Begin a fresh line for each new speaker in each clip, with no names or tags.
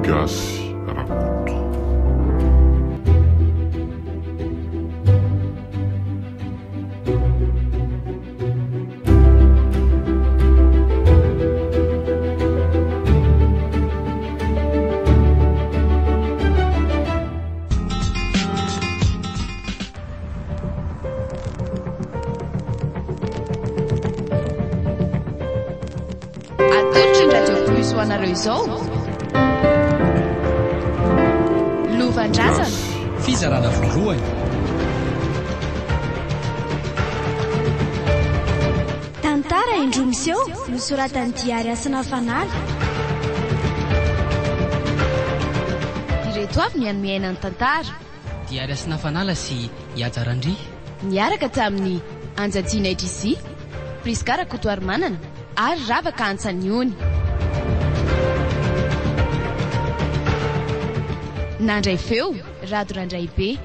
Gasy Rakoto.
Anareo izao Lovandrazana
fizarana voalohany
tantara indromiseho nosoratany Diary Asina Fanaly.
Ireto avy ny anomeainany tantara
Diary Asina Fanaly sy Iajarandry
niaraka tamin'ny Anjadina Idrisy, Priskara Kotoarimanana ary Ravaka Antsaniony. Nandray feo Rado Randraibe,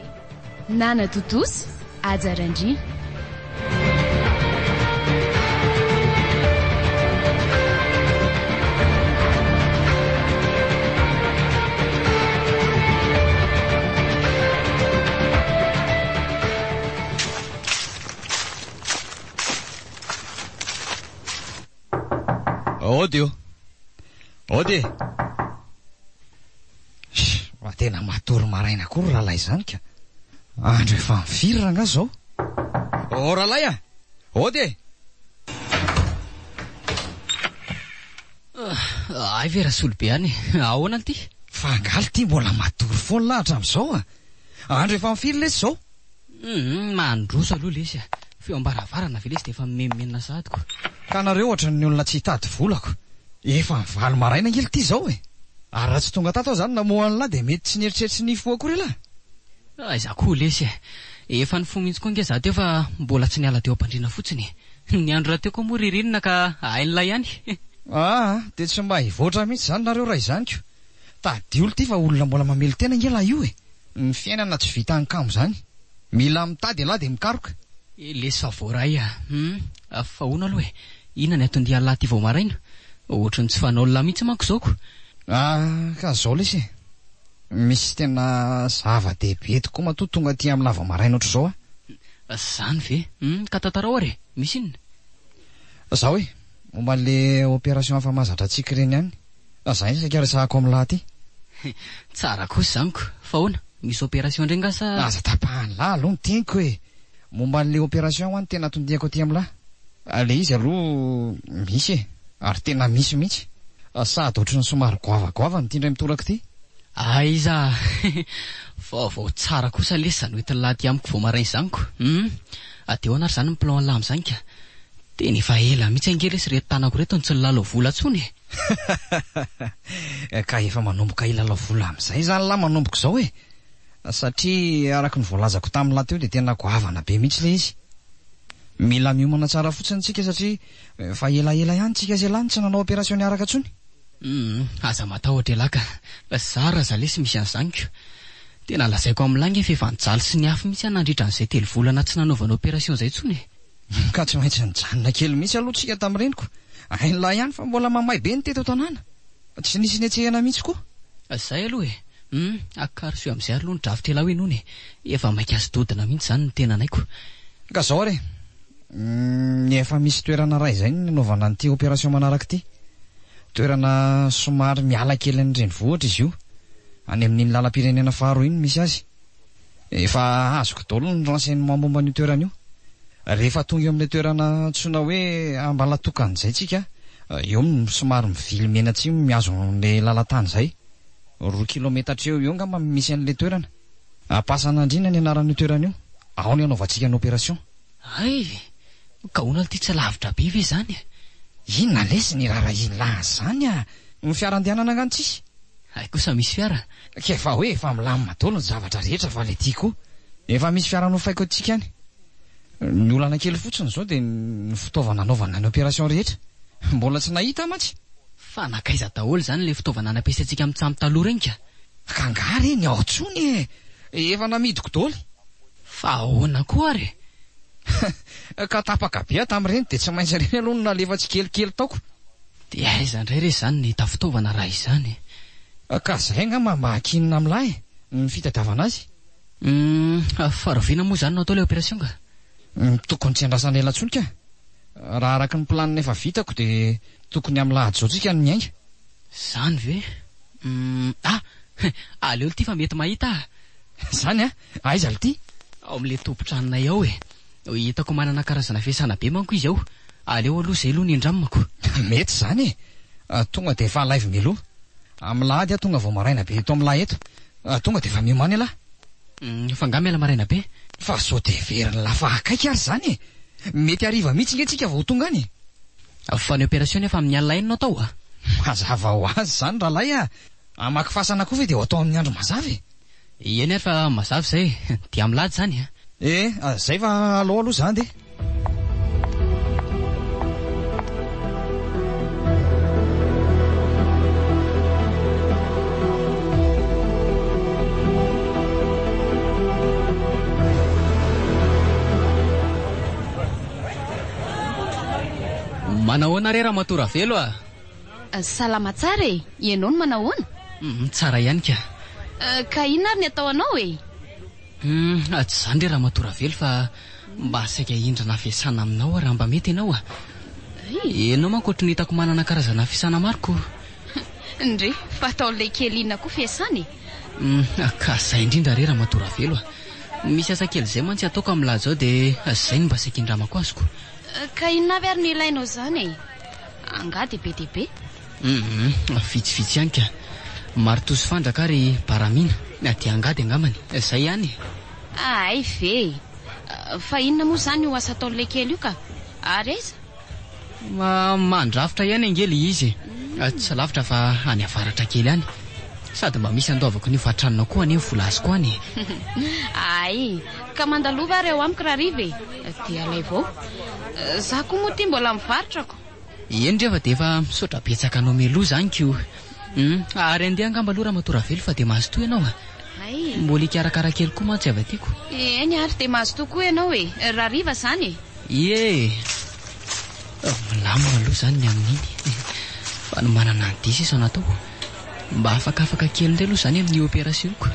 Nana Totosa Ajarandry.
Ode tena matory maraina kory rahalahy izany ka. Andro efa mifiry nga zao. Rahalahy a, ode.
Ay ve Rasolobe any, ahoana ty?
Fangaly ty mbola matory foana lahatra amin'izao a. Andro efa mifiry lesy zao.
Mandroso aloha lesy a. Feo ambaravarana ve lesy de efa memena sadiko.
Ka nareo ohatra ny olona tsy hitady volako. Efa mivaly maraina ngely ty zao e. Ary raha tsy tonga tato zany namohany lahy de mety tsy nieritreritry ny fo akory lahy.
Iza koa lesy efa nifoha mihitsy koa nge za teo fa mbola tsy niala teo am-pandriana fotsiny. Ny andro raha teo koa moa ririnina ka hain'ilay ihany.
De tsy mba hivoatra mihitsy zany nareo raha izany ko. Tadiolo ty fa olona mbola mamely tena ngela io e. Ny fiainana tsy vita ankamo zany. Mila mitady lahy de mikaroka.
Lesy fa voaray fa hono aloha inona ny atondia lahy ty vao maraina? Ohatry ny tsy fanaolona mihitsy manko zao ko.
Ka zao lesy misy tena zava-dehibe tokoa matoa tonga aty amin'ny lava maraina ohatr' zao
Zany ve? Ka tantarao ary misy inona?
Zao momba le opération hafa mahazatra antsika ireny ihany. Zay saka resahako amin'ny lahy ty.
Tsara kosa zaniko. Fa hoana? Misy opération ndray nga sa?
Aza tapahany lahy aloha ny teniko e. Momba le opération hoany tena tondihako aty amin'ny lahy. Le izy aloha misy ary tena misy mihitsy. Sady ohatrany somary goavagoava mitindray mitoraka ty.
Iza vao tsara kosa lesy zany hoetin'ny lahy ty amiko vao maraina zaniko. Ateo anary zany ny plan lamy zany ka. Tena efa ela mihitsy angely lesy reto tanako reto ny tsy nilalao vola tsony.
Ka efa manomboka ilalao vola amin'izay zany lahy manomboko zao e. Satria araka ny voalazako tamin'ny lahy teo de tena goavana be mihitsy le izy. Mila miomana tsara fotsiny tsika satria fa elaela ihany tsika zay lany tsy nanao opération niaraka tsony.
Aza matahotra elaka. Zara za lesy misy an'izaniko. Tena lazaiko amin'lany efa nijaly sy niafy mihitsy nandritra an'izay 3 volana tsy nanaovana opération zay tsony.
Ka tsy maintsy nijanona kely mihitsy aloha tsika tamin'ireniko. Ain'lahy ihany fa mbola mamay be ny teto tanàna. Tsy nisy niatsehana mihitsy koa.
Zay aloha akarsio amin'izay aloha ny drafitra ela hoe nony. Efa maikasy dodina mihitsy zany ny tena naiko.
Ka zao ary efa misy toerana ray izay nanaovana an'ity opération manaraka ity. Toerana somary miala kely ny renivohitra izy io. Any amin'ny lalam-pirenena faharoa iny misy azy. Efa azoko daholo ny renseignement momba ny toerana io. Rehefa tonga eo amin'ilay toerana tsona hoe ambalatokan izay tsika, eo somary mivily mena tsy miazo an'ilay lalan-tany zay. 2 kilometatra eo ngamba misy an'ilay toerana. Ampasan'Andriana ny anaran'io toerana io. Ao ny anaovantsika ny opération.
Ka hoana ty tsy lavitra be ve zany?
Inona lesy ny rara ilahy zany ny fiarandianana angano tsisy.
Kosa misy fiara.
Kefa hoe efa milamina daholo ny zavatra rehetra fa le ty koa. Efa misy fiara nofaiko antsika any. Ny olana kely fotsiny zao de ny fitaovana anaovana ny opération rehetra. Mbola tsy nahita matsy.
Fa nakaiza daholo zany le fitaovana nampiasaintsika amin'ny tsamy taloha reny ka.
Kangary ny ao tsony efa namidiko daholo.
Fa ahoana koa ary?
Ka tapaka be tamin'ireny de tsy maintsy reny aloha nalefa tsy kelikely taoko.
De aiza indray re zany ny hita fitaovana raha izany.
Ka zay ngamba mba hakinina amin'lahy ny fitadiavana azy.
Faraviana moa zany no atao ilay opération ka.
Tokony tsy andrasana ela intsony ka. Raha araka ny planina efa vitako dia tokony amin'ny lahady zao tsika no miainga.
Zany ve? Aleo ty fa mety mahita.
Zany aiza ty?
Ao amin'ilay tompon-tranonay ao hitako manana karazana fiasana be manko izy ao. Aleo aloha izay aloha ny indramako.
Mety zany tonga dia efa live meloa. Amin'ny lahady tonga vao maraina be eto amin'ny lahy eto. Tonga dia efa miomany alahy.
Fa nga miala maraina be.
Fa sao dia veriny lafa akaiky ary zany. Mety hariva mihitsy nge tsika vao tonga any.
Fa ny opération efa amin'ny alina iny no atao
Mazava ho azy zany rahalahy amaky fasana koa ve dia ho atao amin'ny andro mazava.
Eny ary fa mazava zay dia amin'ny lahady zany
zay fa alao aloha zany de.
Manahoana re raha matora velo
Salama tsara ianao no manahoana?
Tsara ihany ka.
Ka inona ary ny atao anao
Tsy zany re raha matora velo fa mba saika hindrana fiasana aminao raha mba mety ianao Ianao manko ohatry ny hitako manana karazana fiasana maroko.
Ndre fa ataon'ilay kely inona koa fiasany
Ka zay indrindra re raha matora velo misy asa kely zay mantsy ataoko amin'ny lahady zao dia zay no mba saika hindramako azoko.
Ka inona avy ary no ilainao zany angady be dia be.
Vitsivitsy ihany ka. Marito sy fandraka ary baramina dia angady angambany zay ihany.
Ay ve fa inona moa zany ho asa ataon'ilay kely io ka ary aiza?
Mandrafitra ihany angely izy. Tsy lavitra fa any avaratra kely ihany. Sady mba misy andaovako ny fatranona koa any vola azoko any.
Ay ka mandalova ary eo amiko raha rive dia alay vao. Za koa moa ty mbola mivarotrako.
Eny rehefa dia efa misaotra betsaka anao meloa zany kio. Ary andeha angamba aloha raha matora velo fa dia mahazo toa ianao mbola ikarakara kely koa mantsy avy atyko.
Eny ary dia mahazo tokoa ianao raha riva zany
milamina aloha zany ny amin'iny fa no manana ny diso isa natao mba afakafaka kely indray aloha zany amin'ny opérationko.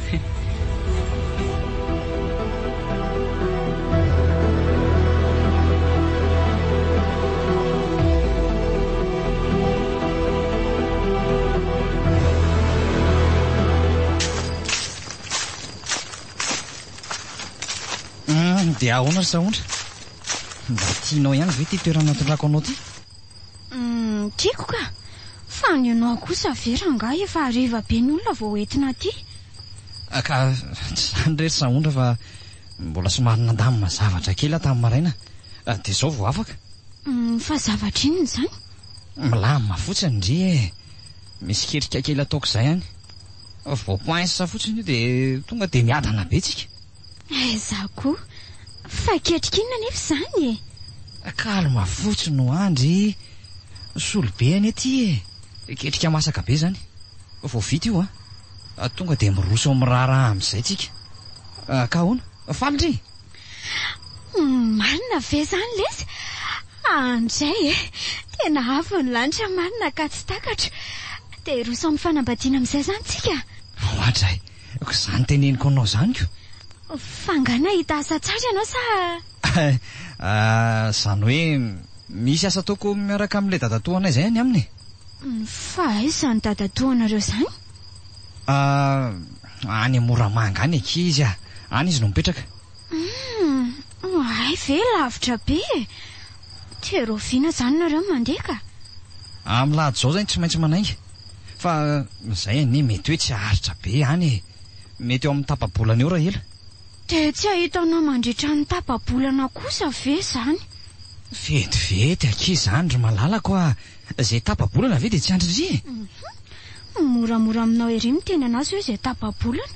Dia ahoana ry Saondra? Mba tianao ihany ve ty toerana natondrako anao ty?
Tiako ka. Fa ny ianao kosa vera nga efa hariva be ny olona vao entina ty.
Ka tsy zany re ry Saondra fa mbola somary nandamina zavatra kely tamin'ny maraina. Dia zao vao afaka.
Fa zavatra inona zany?
Milamina fotsiny ndry misy kerika kely ataoko izay ihany. Vao poinsa fotsiny io dia tonga dia miadana be tsika.
Za koa fa ketrika inona nefa zany
kalma fotsiny no andry solo be any aty ketrika masaka be zany vao vita io tonga dia miroso miraharaha amin'izay tsika. Ka ahoana falindry?
Marina ve zany lesy andray tena avo ny lanitra marina ka tsy takatra dia roso amin'ny fanambadiana amin'izay zany tsika.
Ohatray izany teneniko anao zany ko.
Fangana hita asa tsara ianao sa?
Zany hoe misy asa ataoko miaraka amin'ilay dadatoanay izay any aminy.
Fa aiza ny dadatoanareo zany?
Any Moramanga any izy any izy no mipetraka.
Ay ve lavitra be dia roviana zany nareo mandeha ka?
Amin'ny lahady zao zany tsy maintsy manainga fa izay any mety hoe tsy haritra be any mety eo amin'ny tapabolana eo raha ela.
Dia tsy ahitanao mandritra ny tapa-bolana kosa ve zany?
Vetivety aky zany ry malalako izay tapa-bolana ve dia tsy andridry?
Moramora aminao ery miteny anazy hoe izay tapa-bolana.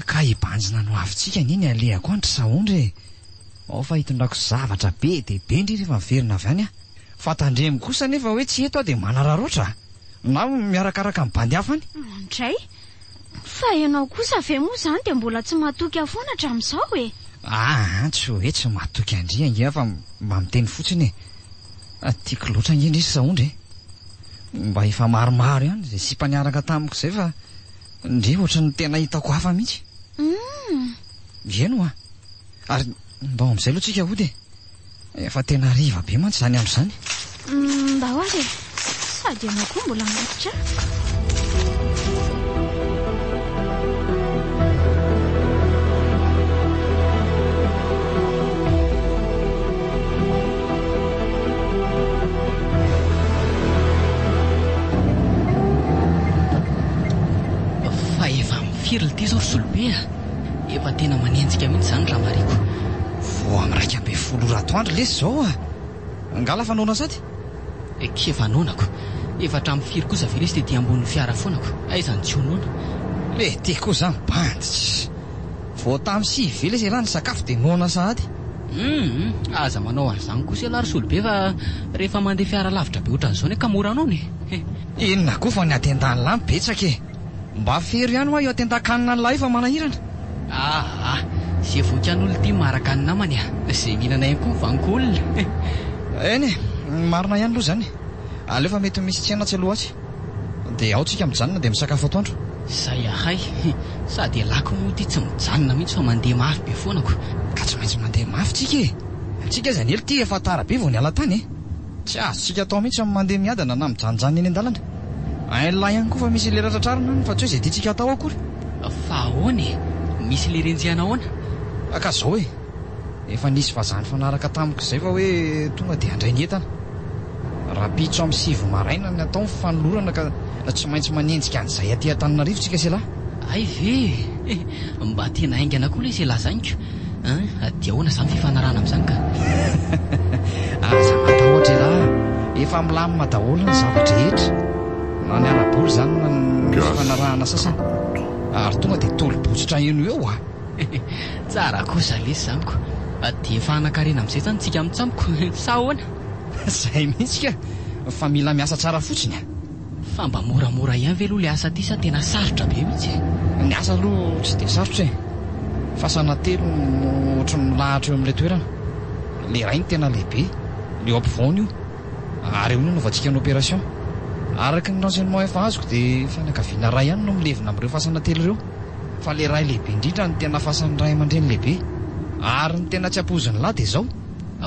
Ka hibanjina no avintsika niny alehako andry Saondry. Ao fa hitondrako zavatra be dia be indry rehefa miverina avy any fa tandremo kosa nefa hoe tsy eto dia manararoatra na miarakaraka amin'ny bandy hafa any.
Andray fa ianao kosa ve moa zany dia mbola tsy matoky afoana hatramin'izao
tsy hoe tsy matoky andry ange fa mba miteny fotsiny tiako loatra ange indrisy Saondry mba efa maromaro ihany izay sy mpaniaraka tamiko izay fa Ndre ohatry ny tena hitako hafa mihitsy. Eno a. Ary mba amin'izay aloha tsika hody. Efa tena riva be mantsy zany andro zany.
Mba hoazy sady ianao koa mbola matotra.
Firily ty zao Rosolobe efa tena manenjika mihitsy zany raha mariko.
Vo amin'ny 1:10 atoandro lesy zao a. Angala fanaona sady?
Ke fanonako. Efa hatramin'ny firy kosa ve lesy tetỳ ambonin'ny fiara foanako. Aizany tsy honoana.
Ty koa zany banditsy. Vao tamin'ny 6 ve lesy raha ny sakafo dia noana sahady.
Aza manao an'izany kosa la Rosolobe fa rehefa mandeha fiara lavitra be ohatran'izao ka mora anao ne.
Inona koa fa ny atendany lamy betsaka e. Mba fery ihany hoa eo atendan-kanina ny lahy fa manahirana.
Zay vokan'olona ity maraka ny namany zay mihinana ihany koa vaniko olona.
Eny marina ihany aloha zany. Aleo fa mety misy tsena tsy aloha atsy. Dia ao tsika mijanona dia misakafo atoandro.
Zay ahay sady alako moa ty tsy mijanona mihitsy fa mandeha mafy be foanako.
Ka tsy maintsy mandeha mafy tsika e. Tsika zany ely ty efa tara be vao ny ala tany e. Tsy azo tsika atao mihitsy amin'ny mandeha miadana na mijanonjanona eny an-dalana. Lahy ihany koa fa misy lera tratrarina fa tsy hoe zay tiantsika atao akory.
Fa ahoana e? Misy le renjehana ahoana?
Ka zao e. Efa nisy vazany fanaraka tamiko izay fa hoe tonga dia handray ny entana. Raha pitso amin'ny 7 maraina ny atao ny fanolorana ka tsy maintsy manenjika an'izay aty Antananarivo tsika sela.
Ay ve mba tena aingana koa le se lazaniko. Aty ahoana zany fifanarana amin'izany ka.
Aza matahotra raha efa milamina daholo ny zavatra rehetra. Na ny araboly zany na ny fanarahana sasany. Ary tonga dia tolo-botsitra eno eo a.
Tsara kosa lesy zaniko. Dia efa hanankarena amin'izay zany tsika mitsamiko. Sa ahoana?
Zay mihitsy ka. Fa mila miasa tsara fotsiny a.
Fa mba moramora ihany ve aloha le asa ty sa tena sarotra be mihitsy?
Ny asa aloha tsy dia sarotra e. Fasana telo no ohatry ny lahatra eo amin'ilay toerana. Le ray ny tena lehibe. Le eo ampovoany io. Ary eo no novatsika ny opération. Araka ny renseignement efa azoko dia fianakaviana ray ihany no milevina amin'ireo fasana telo ireo. Fa le ray lehibe indrindra ny tena fasan'ny ray aman-dreny lehibe. Ary ny tena tsy ampozin'ny lahy dia izao.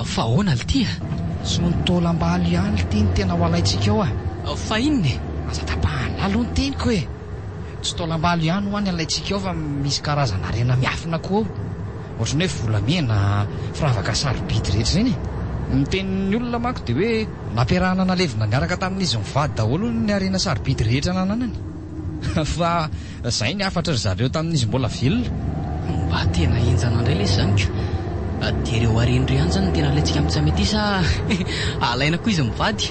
Fa ahoana le ty?
Sy no nitôlam-baly ihany le ty ny tena ho alaintsika ao a.
Fa inona e?
Aza tapahana aloha ny teniko e. Tsy tôlam-baly ihany ho any alaintsika ao fa misy karazana rena miafina koa ao. Ohatrany hoe volamena, firavaka sarobidy rehetra izany e. Ny tenin'ny olona manko dia hoe nampiarahana nalevina niaraka tamin'izy mivady daholo ny arena sarobidy rehetra nananany. Fa izay ny afatra ry zareo tamin'izy mbola velona.
Mba tena enjana indray lesy zaniko. Dia ireo arendry ihany zany tena alaintsika mitsamety sa alaina koa izy mivady.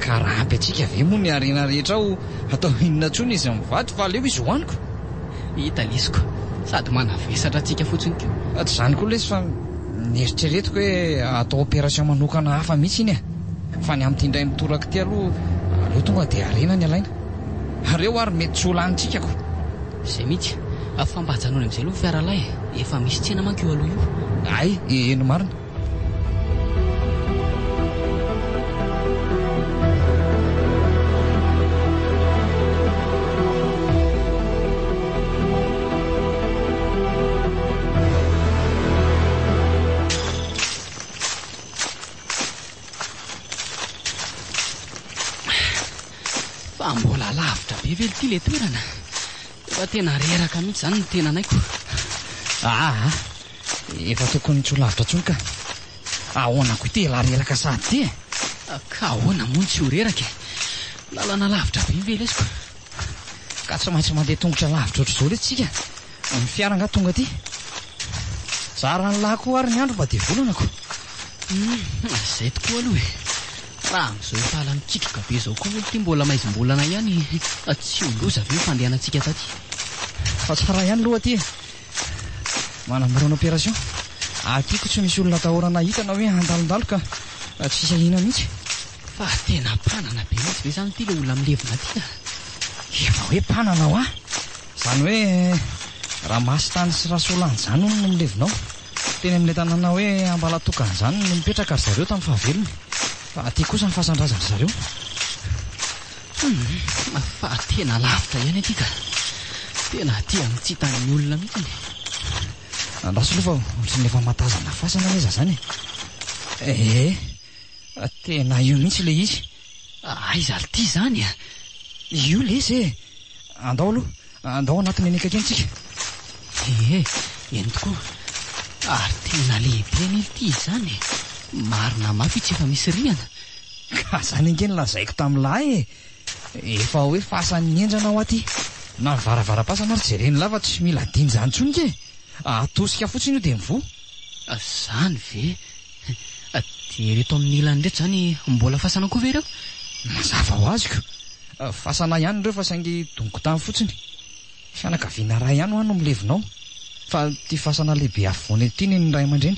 Ka raha ampy atsika ve moa ny arena rehetra ao atao inona tsony izy mivady fa aleo izy hoaniko.
Hita lesiko sady manavesatra atsika fotsiny ko.
Tsy zany koa lesy fa nieritreretiko hoe atao opération manokana hafa mihitsy iny e. Fa ny amin'ity indray mitoraka ty aloha aleo tonga dia arena ny alaina. Areo ary mety tsy ho lanintsika ko.
Zay mihitsy. Fa mba hajanony amin'izay aloha fiara lahy efa misy tsena manko eo aloha io.
Ay, eno marina.
Fa mbola lavitra be vely ty le toerana. Efa tena reraka mihitsy zany ny tena anaiko.
Efa tokony tsy ho lavitra tsony ka. Ahoana koa ty la reraka sady ty e.
Ka ahoana moa tsy ho reraka e. Lalana lavitra be ve lesiko.
Ka tsy maintsy mandeha tongotra lavitra ohatr'izao lesitsika. Ny fiara nga tonga ty. Zara ny lako ary ny andro mba dia volana ko.
Zay tokoa aloha e. Raha amin'izao efa ala mikitroka be izao koa olo ty mbola maizim-bolana ihany. Tsy oloza ve fandehanantsika taty.
Fa tsara ihany loha ty e. Manamorana opération. Atyko tsy misy olona atahorana hitana hoe handalondalo ka tsy isahina mihitsy.
Fa tena panana be mihitsy ve zany ty le olona milevina ty ka.
Efa hoe panana ho zany hoe raha masitany sy rasolany zany no milevinao. Teny amin'ilay tanàna hoe Ambalatokana zany no mipetraka ry zareo tamin'ny fahavelony. Fa aty kosa ny fahasandrazana zareo.
Fa tena lavitra ihany aty ka. Tena dia mitsitany olona mihitsy.
Andaso aloha fa ohatrany efa matazana fasana leza zany. Tena io mihitsy le izy.
Aiza ty zany a?
Io le izy andao aloha, andao anatiny eny akaiky antsika.
Eny tokoa. Ary tena lehibe ny ity zany. Marina mafy tsy efa misy rihana.
Ka zany angeny lazaiko tamin'lahy efa hoe fasan'ny endrana ao aty. Na varavara-pasana ary jereny lava tsy mila diny zany tsony ke. Atosika fotsiny io dia mivoa.
Zany ve? Dia reto amin'ny ilany reto zany mbola fasana koa ve ireo?
Mazava ho azoko. Fasana ihany ireo fa saingy dongo-tany fotsiny. Fianakaviana ray ihany ho ano milevinao. Fa ty fasana lehibe afovoany ety ny ray aman-dreny.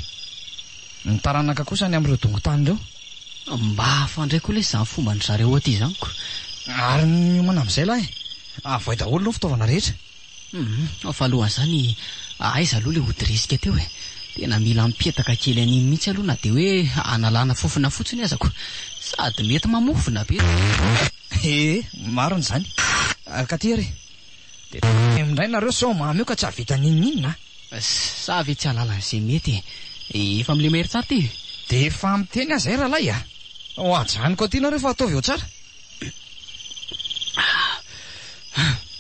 Ny taranaka kosa ny amin'ireo dongo-tany ireo.
Mba hafandray koa le izany fomba ny zareo aty izaniko.
Ary miomana amin'izay lahy. Avoay daholo aloha fitaovana rehetra.
Fa alohan'izany aiza aloha le hodirisika teo e. Tena mila mipetaka kely an'iny mihitsy aloha na dia hoe analana fofona fotsiny azako. Sady mety mamofona be.
Maro n'izany. Ka ty ary. Dia mindray nareo sao mamy eo ka tsy havita ninina.
Sa ve tsy alalan'izay mety. Efa mile mahery tsara ty.
Dia efa miteny aza ay rahalahy a. Ho ajanoko aty nareo fa ataovy eo tsara.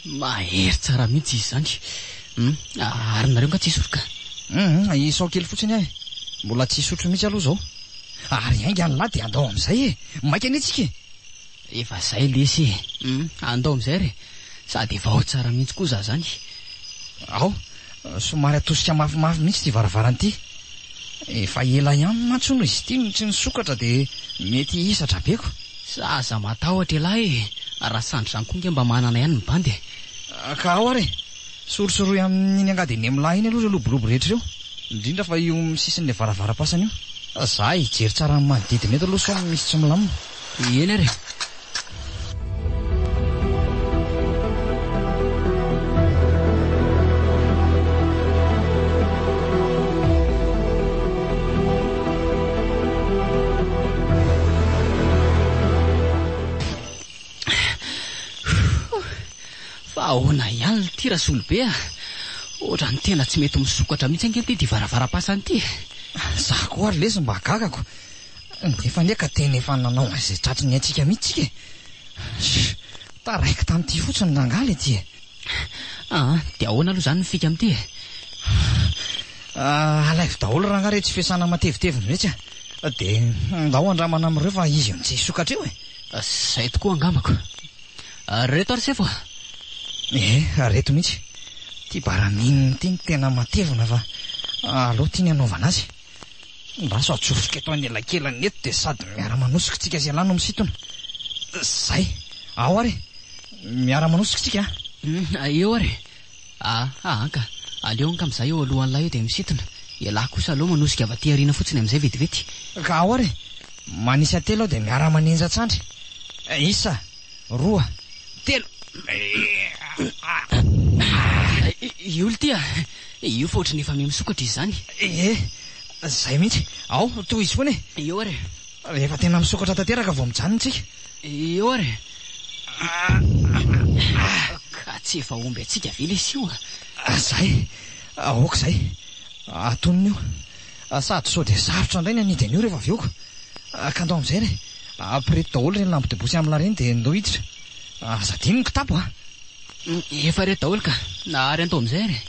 Mahery tsara mihitsy izy zany. Ary nareo ka tsy hisotro ka.
Isao kely fotsiny ahy. Mbola tsy hisotro mihitsy aloha zao. Ary hainga ny lahy dia andao amin'izay maika anitsika.
Efa zay lesy andao amin'izay re. Sady efa ao tsara mihitsy koa za zany.
Ao, somary atosika mafimafy mihitsy ty varavaran'ity. Efa ela ihany mantsono izy ity tsy nisokatra dia mety hisatra beko.
Zaza matahotra lahy. Raha sandry zany koa nge mba manana ihany ny bandy.
Ka ao ary. Sorosoroy amin'iny angady eny amin'ny lahy iny aloha lobolobo rehetra eo. Indrindra fa io sisin'le varavara-pasana io. Za hijery tsara amin'ny manodidina eto aloha sao misy tsy milamina.
Eny ary. Ahoana ihany ty rasolobe a. Ohatra ny tena tsy mety misokatra mihitsy angely ty varavara-pasana ty.
Za koa ary lesy mba gagako. Nefa neka tena efa nanao izay tratriny antsika mihitsy tsika. Taraiky tamin'ity fotsiny nangaly ety.
Dia ahoana aloha zany nifika amin'ity.
Alaivo daholo raha ngare tsy fiasana mateviteviny mihitsy a. Dia ndao andramana amin'ireo fa izy io tsy hisokatra eo e.
Zay tokoa angambako. Reto ary sefo.
Reto mihitsy. Ty baramininy ty ny tena matevina fa aloha ty ny anaovana azy. Mba so atsofoka eto any elakelany eto dia sady miara-manosika tsika sy alano misitona. Zay. Ao ary. Miara-manosika tsika.
Eo ary. Ka aleo ka amin'izay eo alohan'ny lahy eo dia misitona. Ialahy kosa aloha manosika avy aty ariana fotsiny amin'izay vetivety.
Ka ao ary. Manisy atelo aho dia miara-manenja tsandry. Isa, roa, telo.
Io olo ty a. Io fa ohatrany efa misokatra izy zany.
Zay mihitsy. Ao, toy izy foana e.
Eo ary.
Rehefa tena misokatra tanteraka vao mijanona tsika.
Eo ary. Ka tsy efa omby atsika ve le sy io a.
Zay. Aoka zay. Atoniny io. Sady sao dia sarotra indray ny anidiny io rehefa avy eoko. Ka andao amin'izay re. Ampirety daholo reny lambo debosy amin'ny lareny dia ndao hiditra. Aza diny ny kitapo a.
Efa reto daholo ka. Na ary andao amin'izay re.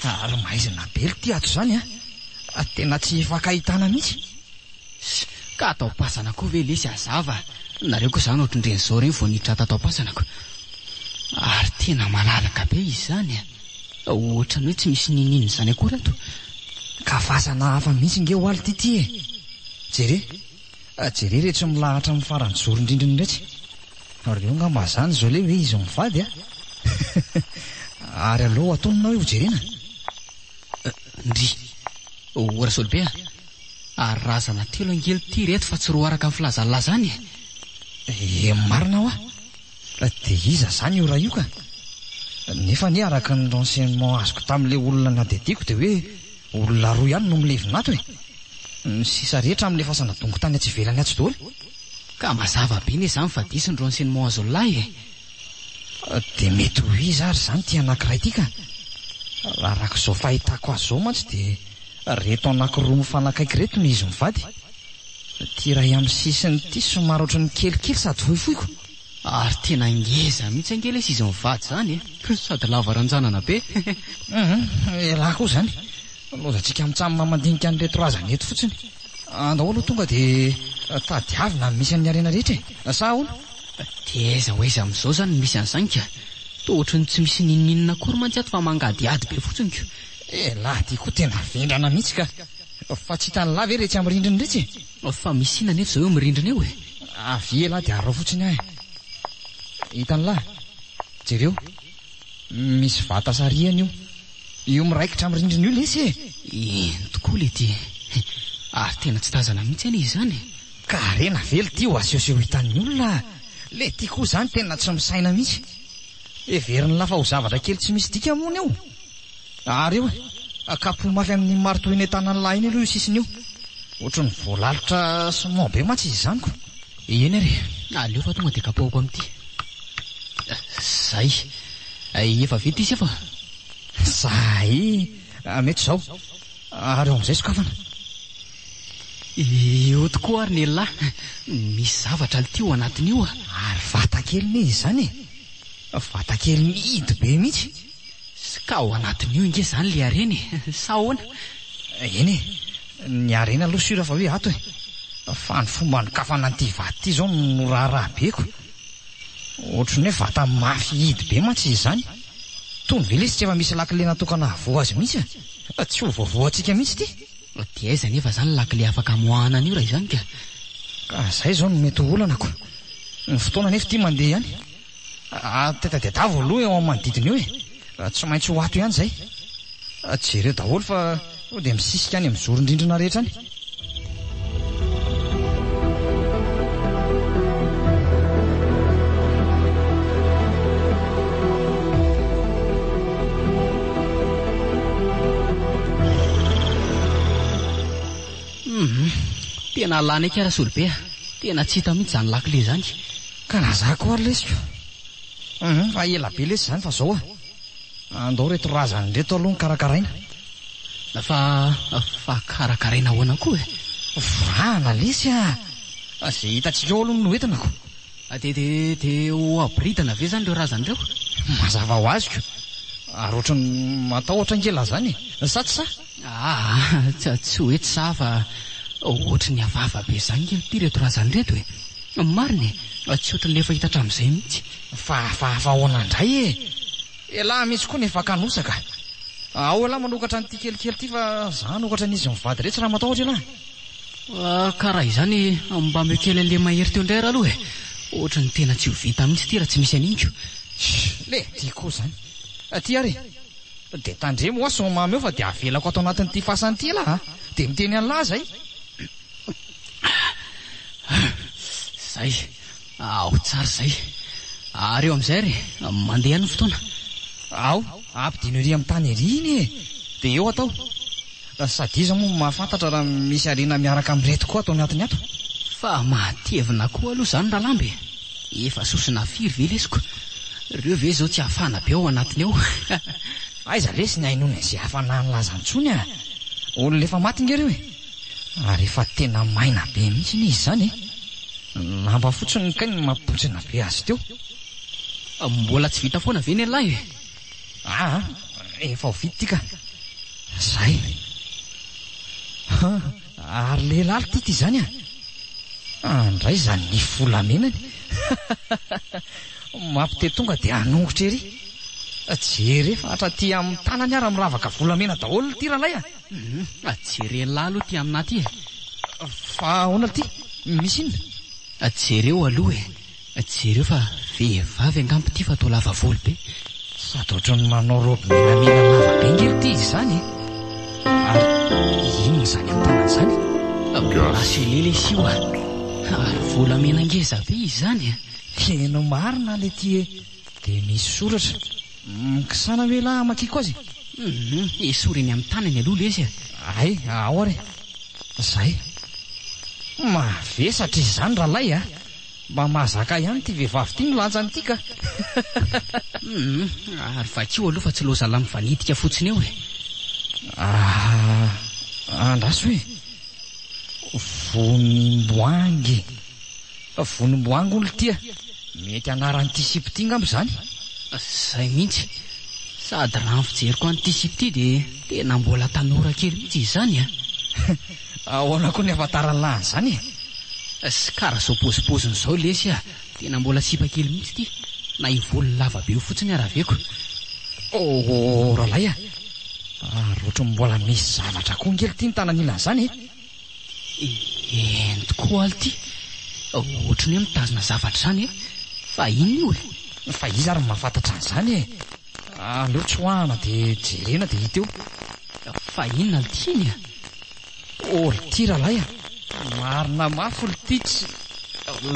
Ary mahaizana bely ty ato zany a. Tena tsy fakahitana mihitsy.
Ka atao-pasana koa ve lesy azava. Nareo koa zany ohatrindreny zao reny vao niditra atao-pasanako. Ary tena malalaka be izy zany a. Ohatrany hoe tsy misy nininy zany akory ato.
Ka fasana hafa mihitsy nge ho aly ty e. Jere rehetra milahatra amin'ny farany zoron-drindriny rehetra. Ary eo nga mazany zao le hoe izy mivady a. Ary aloha atonina hoe ho jerena.
Ndry. Rasolobe a. Ary razana telo angely ty reto fa tsy roa araka amin'ny filazalazany.
Marina ho a. Dia iza zany io raha io ka. Nefa ny araka ny renseignement azoko tamin'ilay olona nadediko dia hoe olona roa ihany no milevinato e. sisa rehetra amin'le fasanadongo tany atsy ivelany atsy daholo.
Ka mazava be ne izany fadisiny ro nyseny moazolahy e.
Dia mety ho izy ary izany ty anankiray ty ka. Raha rak'izao fahitako azy zao mantsy dia reto anankiroa mifanakaiky reto no izy mivady. Ty iray amin'ny sisiny ty somary ohatran'ny kelikely sady fohifohiko.
Ary tena ngeza mihitsy angela izy mivady zany e. Sady lava ranjanana be.
Elahy koa zany. Lozatsika mitsamina mandinika an'reto razana eto fotsiny. Andao aloha tonga dia tadiavina misy amin'ny arena rehetra e. Sa ahoana?
Tiaiza ho aiza amin'izao zany misy an'izany ka. Toa ohatran'ny tsy misy ninninina akory mantsy ato fa mangadiady be fotsiny ko.
Elahy ty koa tena vendrana mihitsy ka. Fa tsy hitany lava e rehetra amin'ny rindriny rehetra e.
Fa misy inona nefa izao eo mirindrina eo e.
Avy elahy dia arao fotsiny ahy. Hitany lahy. Jereo. Misy vata sariana io. Io miraikitra amin'ny rindrina io lesy e.
Ino tokoa le ty. Ary tena tsy tazana mihitsy anie izany.
Ka rena vely ty ho asehoseho hitan'ny olona. Le ty koa zany tena tsy misaina mihitsy. Everiny lafa ho zavatra kely tsy misy dika moa eo. Ary eo e. Kapo mafy amin'ny maritoina entanany lahy iny aloha io sisiny io. Ohatran'ny voalalitra somao be mantsy izy zany ko.
Eny ary. Aleo fa tonga dia kapohako amin'ity. Zay. Efa vita izy efa.
Zay. Mety zao. Ary eo amin'izay sokafana.
Eo tokoa ary ny lahy. Misy zavatra le tio anatiny io.
Ary vata kely ny izy zany e. Vata kely mihidy be mihitsy.
Ka ao anatiny io inge zany le areny. Sa ahoana?
Eny e. Ny arena aloha sura fa hoe ato e. Fa ny fomba ny kafana an'ity vaty ty zao no raharaha beko. Ohatrany hoe vata mafy hidy be mantsy izy zany. Tony vele izy tsy efa misy lakile natokana avoa azy mihitsy. Tsy ho voavoantsika mihitsy ty.
Dia aiza nefa zany lakile afaka amoahana an'io raha izany ka.
Ka zay zao no mety olanako. Ny fotoana nefa ty mandeha ihany. Tetadetavo aloha eo amin'ny manodidina eo e. Tsy maintsy ho ato ihany zay. Jereo daholo fa dia misisika any amin'ny zoron-drindrina rehetra any.
Tena lany eky ara-solo be. Tena tsy hita mihitsy zany lakile zany.
Ka nazako ary lesiko. Fa ela be lesy zany fa zao a. Andao reto razany reto aloha ny karakaraina.
Fa karakaraina ahoana koa e.
Vrana lesy a. Zay hitantsika eo aloha no entinako.
De ho abritana ve zany leo razany reo?
Mazava ho aziko. Ary ohatrany matahotra angela zany e. Sa tsy sa?
Tsy hoe tsy sa fa ohatrany avava be zany kely ty reto razany reto e. Mariny tsy ohatran'ny efa hita hatramin'izay mihitsy.
Fa ahoana indray e. Elahy mihitsy koa nefa kanosaka. Ao elahy manokatra n'ity kelikely ty fa za nokatra n'izy mivady rehetra raha matahotra elahy.
Karaha izany mba meo kely an'le mahery teo indray raha aloha e. Ohatrany tena tsy ho vita mihitsy ty raha tsy misy an'inko.
Le ty koa zany. Ty ary. Dia tandremo aso mamy eo fa dia avelako ato anatin'ity fasany ty elahy. Dia miteny an'lahy zay.
Zay. Ao tsara zay. Ary eo amin'izay ry mandeha ny fotoana.
Ao ampidino ery amin'ny tany ery iny e. Dia eo atao. Sady iza moa mahafantatra raha misy arena miaraka amin'ireto koa atao anatiny ato.
Fa matevina koa aloha zany rahalambe. Efa sosina firy ve lesiko. Reo ve zao tsy hafana be ao anatiny eo.
Aiza lesy ny ainona izay hafana nylazany tsony a. Olona efa maty ngereo e. Ary efa tena maina be mihitsy ny izy zany e. Lamba fotsiny kay ny mampotsina be azy teo.
Mbola tsy vita foana ve ny lahy e.
Efa ho vita ty ka. Zay. Ary lehilahy ty zany a. Andray zany ny volamenany. Mampite tonga dia hanongotra ery. Jery fa hatraty amin'ny tanany ara miravaka volamena daholo ty rahalahy a.
Jery lahy aloha ty aminaty e.
Fa ahoana ty? Misy inona?
Jereo aloha e. Jereo fa vehivavy angampo ty fa toa lava volo be.
Sady ohatrany manao robe menamena lava be ngery ty izy zany e. Ary inona zany eo tanany zany?
Aselele izy io a. Ary volamena ngeza be izy zany a.
Feno marina le ty e. Dia misy soratra. Mikisana hoe lahy makiko azy.
Esoriny amin'ny tanany aloha le izy a.
Ay, ao ary. Zay mavesatra izany ralay a, mba mahazaka ihany ty vehivavy ty milanjany ty ka.
Ary vakio aloha fa tsy loza lamy vanidika fotsiny eo e.
Andraso hoe vonimboangy. Vonimboangy olo tia mety anaran'ity sipo ty ngambo zany.
Zay mihitsy, sady raha ny fijeriko an'ity sipo ty de tena mbola tanora kely mihitsy izany a.
Ahoana koa ny afantaran'lany zany e?
Sy karaha zao pozipoziny zao lesy a, tena mbola sipa kely mihitsy ty, na ivolo lava be io fotsiny araveko.
Ralay a, roatra mbola misy zavatra koa ngely ty ny tanan'ilany zany e.
Ento koa aly ty, ohatrany hoe mitazona zavatra zany e, fa inona io e?
Fa izy ary mahafantatra an'izany e. Aleo tsoahana de jerena de hita eo.
Fa inona ly ty iny a?
Olo ty ralay a, marina mafy olo ty tsy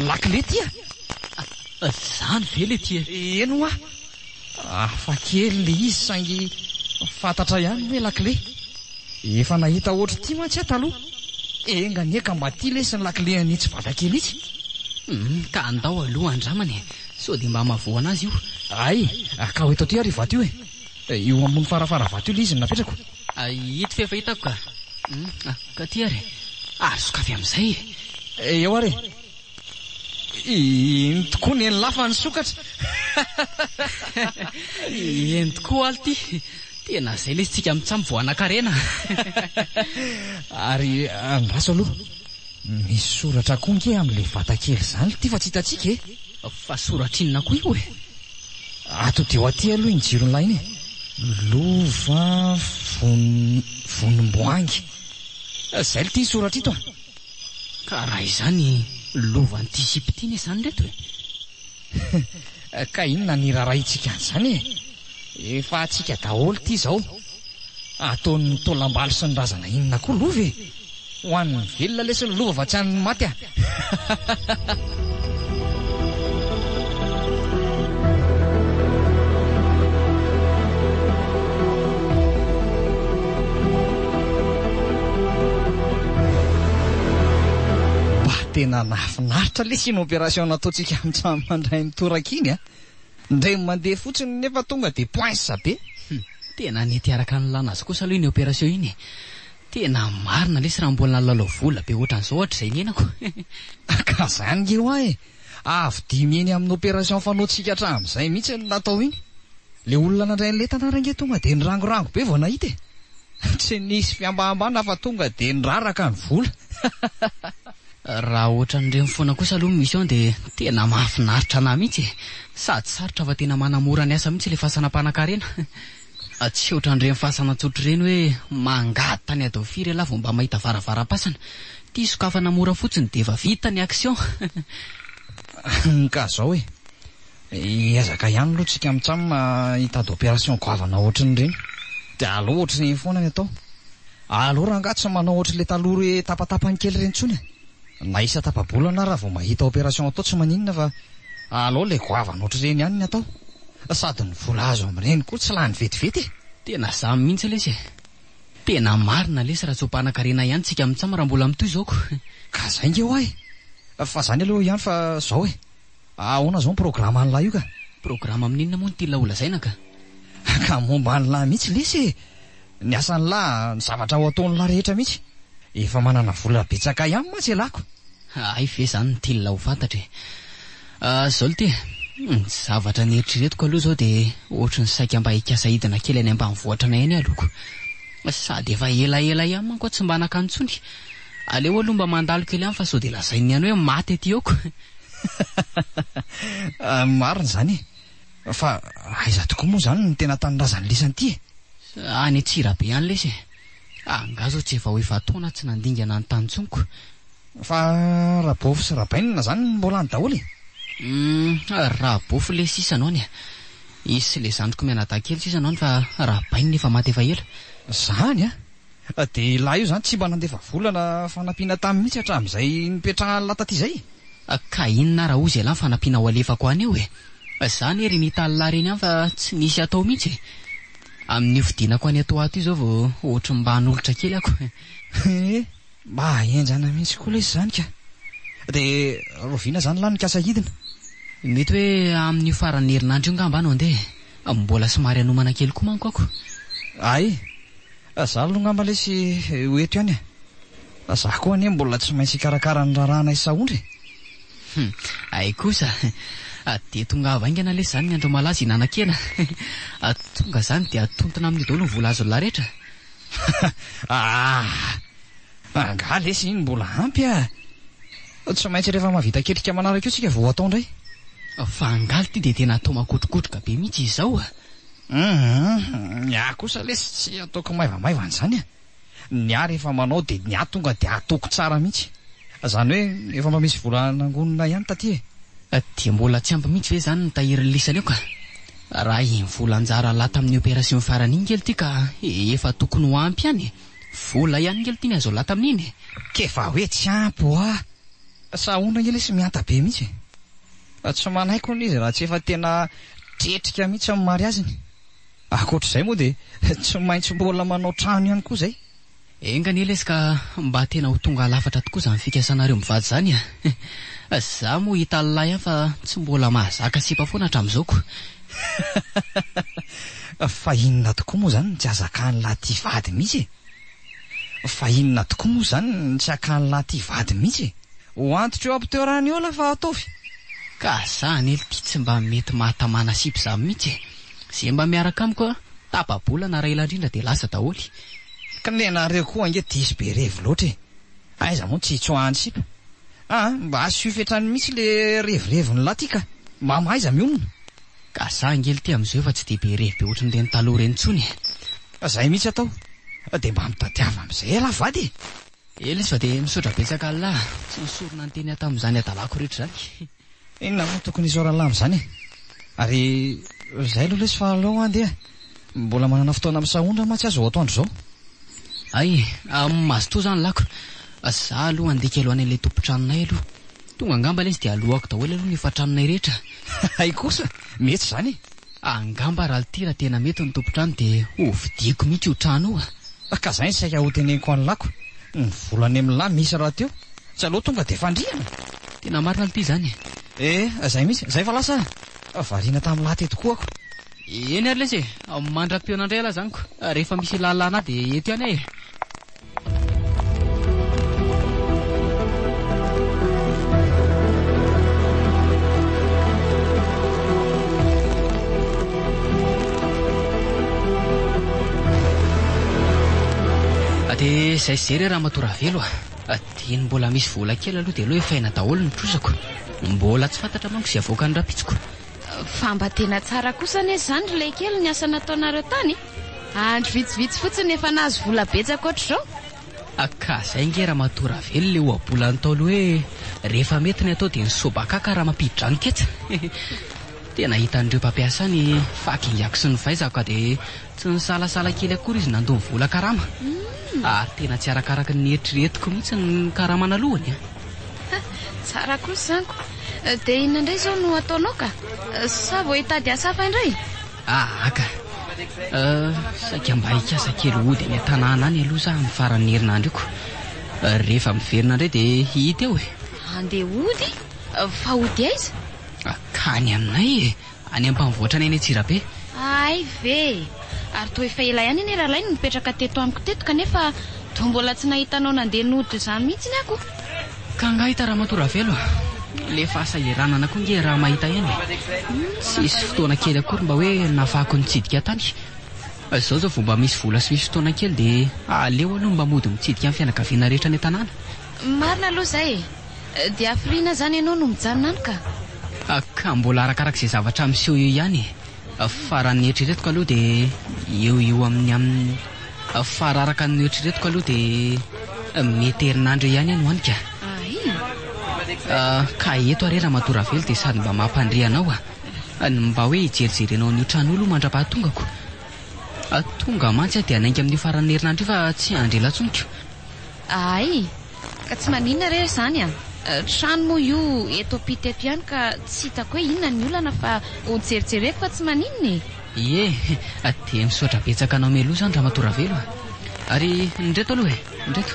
lakile ty a.
Zany ve le ty e?
Eno a, hafa kely le izy saingy fantatra ihany hoe lakile. Efa nahita ohatry ty mantsy ato aloha. Enganieka mba ty lesy ny lakile anitsy vatakely itsy.
Ka andao aloha andramany, sao de mba mahavoa anazy io.
Ay, ka ho eto ty ary vato io e. Io ambony farafara vato io le izy ny napetrako.
Ito fe efa hitako ka. Ka ty ary, sokafy am'izay.
Eo ary, ino tokoa ny eny lafa ny sokatra.
Eny tokoa aly ty, tena zay lesy tsika mitsamboana-karena.
Ary andraso aloha, misy soratra koa nge am'le vatakely zany ty fa tsy hitatsika e.
Fa soratrinona koa io e?
Ato de ho aty aloha iny jiron'lay iny e. Lova vonimboangy. Zay le ty soratra ito a.
Ka raha izany lovan'ity sipo ty ne zany reto e?
Ka inona ny rarahintsika an'izany e? Efa atsika daholo ty zao. Ataon'ny tolam-balo sy ny razana inona koa lova e? Ho an'ny velona lesy ny lova fa tsy an'ny maty a. Tena nahafinaritra lesy iny opération nataontsika amin'ny mandray mitoraka iny a. Ndray mandeha fotsiny nefa tonga de poinsa be.
Tena nitiaraka ny lana azy kosa aloha iny opération iny. Tena marina lesy raha mbola nalalao vola be ohatran'izao ohatr'izay nienako.
Ka zany nge ho e, avy dimy eny amin'ny opération fanaontsika hatramin'izay mihitsy ny natao iny. Le olona nandray an'le tanàna nge tonga de nirangorango be vao nahita e. Tsy nisy fiambahambana fa tonga de niraraka ny vola.
Raha ohatran'ireny foana kosa aloha mission de tena mahafinaritra anahy mihitsy e. Sady sarotra fa tena manamora ny asa mihitsy le fahasanam-panan-karena. Tsy ohatran'ireny fahasanantsotra ireny hoe mangady tany Adolphe la vao mba mahita varavara-pasana. Ty sokafana mora fotsiny de efa vita ny action.
Ka zao e, ezaka ihany aloha tsika mitsamo hitady opération goavana ohatran'ireny. De aloha ohatr'ireny foana ny atao. Aloha raha nga tsy manao ohatr'le taloha hoe tapatapany kely ireny tsony e. Na isa tapa-bolana raha vao mahita opération atao tsy maninona fa aloha le goavana ohatr'ireny ihany ny atao. Sady ny vola azo amin'ireny koa tsy lany vetivety e.
Tena zamy mihitsy lesy e. Tena marina lesy raha tsopanan-karena ihany tsika mitsamo raha mbola mitoy zao ko.
Ka zay nge ho ay. Fa zany aloha ihany fa zao e. Ahoana zao ny programa an'lahy io ka?
Programa amin'inona moa ny tia laola zaina ka?
Ka momba an'lahy mihitsy lesy e. Ny asan'lahy ny zavatra ho ataon'lahy rehetra mihitsy. Efa manana vola betsaka ihany mantsy elako.
Ay ve zany ny tia ho fantatra e. Zao le ty zavatra ny eritreretiko aloha zao de ohatrany saika mba hikasa hidina kely any ambanivohitra na eny aloko. Sady efa elaela ihany manko tsy mba nakantsony. Aleo aloha mba mandalo kely ihany fa sao de lazainy ihany hoe maty ety eko.
Marina zany e. Fa aiza tokoa moa zany ny tena tanindrazany lisany ty e?
Any Tsirabe ihany lesy e. Nga zao tsy efa hoe vataona tsy nandingana ny tanjoniko.
Fa rabofo sy rabainina zany mbola ny daholo e?
Rabofo le sisa anao ny a. Isy le zandriko mianadahy kely sisa anao ny fa rabainina efa maty efa ela.
Zany a? De lahy io zany tsy mba nandefa volana fanampiana tamin'ny mihitsy hatramin'izay nipetraha lata ty zay.
Ka inona raha ozy ala ny fanampiana ho alefako any eo e. Zany ery nitalala reny ihany fa tsy nisy atao mihitsy e. Amin'ny fidinako any atao ato io zao vao ohatry mba hanolotra kely ako.
enjana mihitsy koa ilay izany ka. Dia roviana zany lanika asa hidina.
Mety hoe amin'io faran'ny herinandro io ngamba anao andeha. Mbola somary anomana kely koa manko ako.
Ay, zaho aloha ngamba lesy hoeto ihany a. Zaho koa anie mbola tsy maintsy karakara ny rarahana isaondry.
Ay kosa, dia tonga vaingana lesy zany ny andro malaza inanan-kena. Tonga zany dia atontona amin'ny daholo ny vola azo rehetra.
Anga lesy iny mbola ampy a. Tsy maintsy rehefa mavita ketrika manaraka io tsika vao atao indray.
Fa angaly ty dia tena atao makotrokotroka be mihitsy izao a.
Ny ahy kosa lesy tsy ataoko maivamaivana izany a. Ny ahy rehefa manao dia ny ahy tonga dia ataoko tsara mihitsy. Zany hoe efa mba misy vola nangonina ihany taty.
Dia mbola tsy ampy mihitsy ve zany ny tahirin'ny lisany eo ka. Raha iny volan-jara lata amin'ny opération farany iny kely ty ka efa tokony ho ampy ihany. Vola ihany kely tiany azo lata amin'iny.
Kefa hoe tsy ampy ho a. Saona kely sy mianta be mihitsy. Tsy manaiko izy raha tsy efa tena tretrika mihitsy amin'ny mariaziny. Akoatr'izay moa dia tsy maintsy mbola manao trano ihany koa izay.
Engany lesy ka mba tena ho tonga lafatra tokoa izany fikasanareo mivady zany a. Zaho moa hita lay ihany fa tsy mbola mahazaka sipa foana hatramin'izaoko.
Fa inona tokoa moa zany tsy azakany lahy tia vady mihitsy. Fa inona tokoa moa zany tsy akany lahy tia vady mihitsy. Ho antitra eo ampitoerany eo la fa ataovy.
Ka zany ely ty tsy mba mety mahatamana sipy za mihitsy. Zay mba miaraka amiko tapa-bolana raha ela indrindra dia lasa daholy.
Ka nenareo koa ange tisy be revo loatra. Aiza moa tsy hitsoahany sipa. Mba asio fetrany mihitsy le revorevony lahy ty ka. Mamaiza mionona.
Ka za angely ty amin'izao efa tsy dia be revo be ohatran'ireny taloha ireny intsony.
Zay mihitsy atao. Dia mba mitadiava amin'izay la vady.
Ela izy fa dia misaotra betsaka lahy. Tsy nisorona ny teny atamin'izany adalako rehetra zany.
Inona moa tokony isorana amin'izany. Ary izay aloha lesy fa alao andeha. Mbola manana fotoana amin'ny saondra ma tsy azo atoandro izao.
Ay, mazotoa zany lako. Za aloha andeha kely hoany ilay tompon-tranonay aloha. Tonga angamba lesy dia alohako daholo aloha ny efa-tranonay rehetra.
Ay kosa, mety zany.
Angamba raha tira tena mety ny tompon-trano dia vidiko mihitsy io trano io a.
Ka zay saika ho teneniko any lako. Ny volany amin'ny lahy misy raha teo. Tsy aloha tonga dia fandriana.
Tena marina ty zany.
Zay mihitsy, zay fa lasa variana tamin'ny lahy teto koa ako.
Eny ary lesy mandram-piona indray ala zany ko. Rehefa misy lalana dia eto ihany e. Dia izay zery raha matora velo dia mbola misy vola kely aloha dia aloha efa ena daholo ny trozako. Mbola tsy fantatra manko izay avoaka ny rapitsiko.
Fa mba tena tsara kosa ane zany ilay kely ny asa nataonareo tany. Andro vitsivitsy fotsiny efa nahazo vola betsaka ohatr'izao.
Ka zay nge raha matora velo le ohabolany taolo hoe rehefa mety ny atao dia ny sobakaka raha mampiditra ny ketsa. Tena hitan'ireo mpampiasa ny fakingako sy ny faizako dia tsy nisalasala kely akory izy nandony vola karama. Ary tena tsy arakaraka ny eritreretiko mihitsy ny karamana alohany.
Tsara kosa zaniko. Dia inona indray izao no ataonao ka? Sa vao hitady asa hafa indray?
Ka saika mba hikasa kely hody any an-tanàna any aloha za amin'ny faran'ny herinandro iko. Rehefa miverina indray dia hita eo e.
Andeha hody? Fa hody aiza?
Ka any aminay any ambanivohitra any Antsirabe.
Ay ve. Ary toa efa ela ihany anie rahalahy no mipetraka teto amiko teto kanefa toa mbola tsy nahitanao nandeha noditra izany mihitsy ny ako.
Ka ngahita raha matora velo le fahasahiranana koa nge raha mahita ihany. Tsisy fotoana kely akory mba hoe nafahako nitsidika tany. Izao zao vao mba misy vola sy misy fotoana kely dia aleo aloha mba mody mitsidika amin'ny fianakaviana rehetra ny tanàna.
Marina aloha izay e. Dia hafiliana zany ianao no mijanona any ka.
Ka mbola arakarak'izay zavatra miseho eo ihany. Fa raha ny eritreretiko aloha dia eo amin'ny fararaka ny eritreretiko aloha dia mety herinandro ihany any hoanika. Ka eto are raha matora velo dia sady mba mampandrianao mba hoe hijerijerenao ny tran'olo mandra-pahatongako. Tonga mantsy dia anainga amin'ny faran'ny herinandro fa tsy andrela tsoniko.
Ay, ka tsy maninona re zany trano moa io eto ampiteto ihany ka tsy hitako hoe inona ny olana fa hojerijereko fa tsy maninona e.
Dia misaotra betsaka anao meloha zany raha matora velo. Ary ndreto aloha ndreto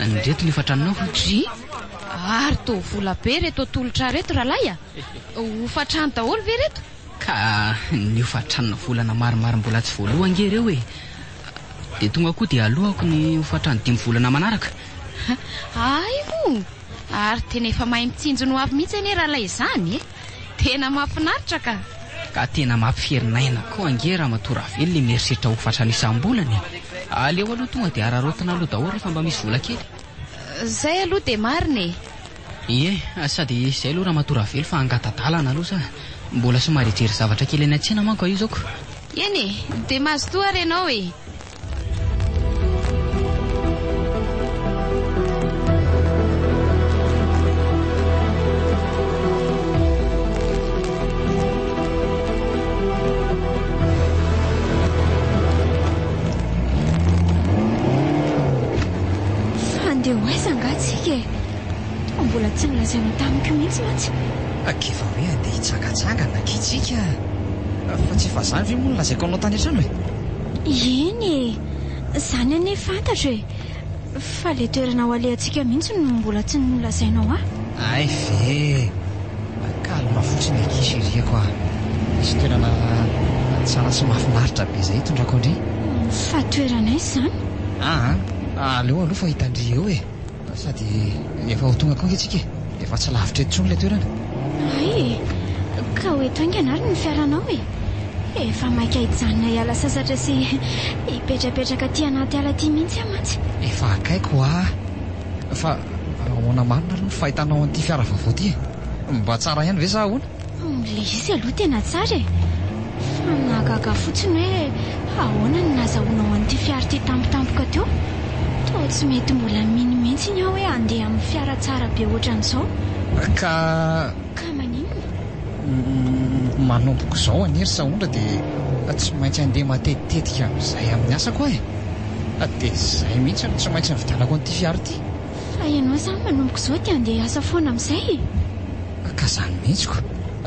Nandreto ny fatranonao.
Dry ary to vola be reto tolotra reto rahalahy a. Hofatrano daholo ve reto?
Ka ny hofatranona volana maromaro mbola tsy voaloha angery eo e. Dia tonga koa dia alohako ny hofatrano 5 volana manaraka.
Ay mo, ary tena efa mahay mitsinjo no avy mihitsy anie rahalahy izany e. Tena mahafinaritra ka.
Ka tena mampiferinayna koa angery ramatoa Ravely le mieritreritra hofatrano isam-bolana. Aleo aloha tonga dia ararotina aloha daholo rehefa mba misy vola kely.
Zay aloha dia marina e.
Ie, sady izay aloha ramatoa Ravely fa angatadalana aloha sa mbola somary hijery zavatra kely any an-tsena manko io izako.
Eny e, dia mazotoa ary ianao e.
Fandeha hoaiza angatsika e. Mbola tsy nilazaina tamiko mihitsy mantsy.
Kiva hoe andeha hitsangatsangana kitsika. Fa tsy efa zany ve moa nolazaiko anao tany an-trano e?
Eny e, zany anie fantatra e. Fa le toerana ho alehantsika mihitsy no mbola tsy nolazainao a.
Ay ve, kalma fotsiny akiseriako a. Misy toerana tsara sy mahafinaritra be izay tondrako andry.
Fa toerana izy zany?
Aleo aloha fa hitandry eo e. Sady efa ho tonga koa antsika e. Efa tsy lavitra eto le toerana.
Ay, ka ho eto ainga ary ny fiaranao e. Efa maika hijanona hiala sasatra sy hipetrapetraka ty anaty ala ty mihitsy a mantsy.
Efa akaiko a. Fa ahoana marina aloha ny fahitanao an'ity fiara vaovao ty e. Mba tsara ihany ve sa ahoana?
Le izy aloha tena tsara e. Fa nahagaga fotsiny hoe ahoana ny nazahoanao an'ity fiara ty tampotampoka teo. Toa tsy mety mbola miny mihitsy ny aho hoe andeha amin'ny fiara tsara be ohatran'izao.
Ka
maninona?
Manomboko izao anery sahondra dia tsy maintsy andeha matetika amin'izay amin'ny asako e. Dia izay mihitsy tsy maintsy nividianako an'ity fiara ity.
Fa ianao izany manomboko izao dia andeha hiasa foana amin'izay.
Ka izany mihitsiko.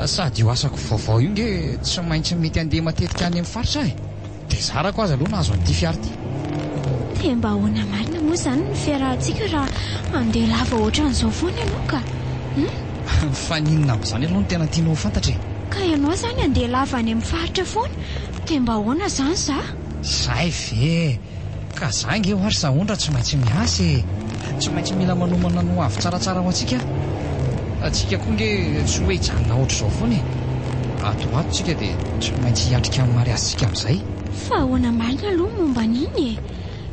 Sady io asako vaovao io nge tsy maintsy mety andeha matetika any amin'ny faritra e. Dia zarako azy aloha nahazo an'ity fiara ity.
Dia mba ahoana marina moa izany ny fiarahantsika raha andeha lava ohatran'izao foana ianao ka.
Fa ninona amin'izany aloha no tena tianao fantatra e.
Ka ianao izany andeha lava any amin'ny faritra foana. Dia mba ahoana izany za?
Zay ve. Ka zange eo ary sahondra tsy maintsy miasa e. Tsy maintsy mila manomana no avy tsaratsara ho antsika. Atsika koa nge tsy hoe hijanona ohatr'izao foana e. Atoato tsika dia tsy maintsy hiatrika amin'ny mariazitsika amin'izay.
Fa ahoana marina aloha momba an'iny e.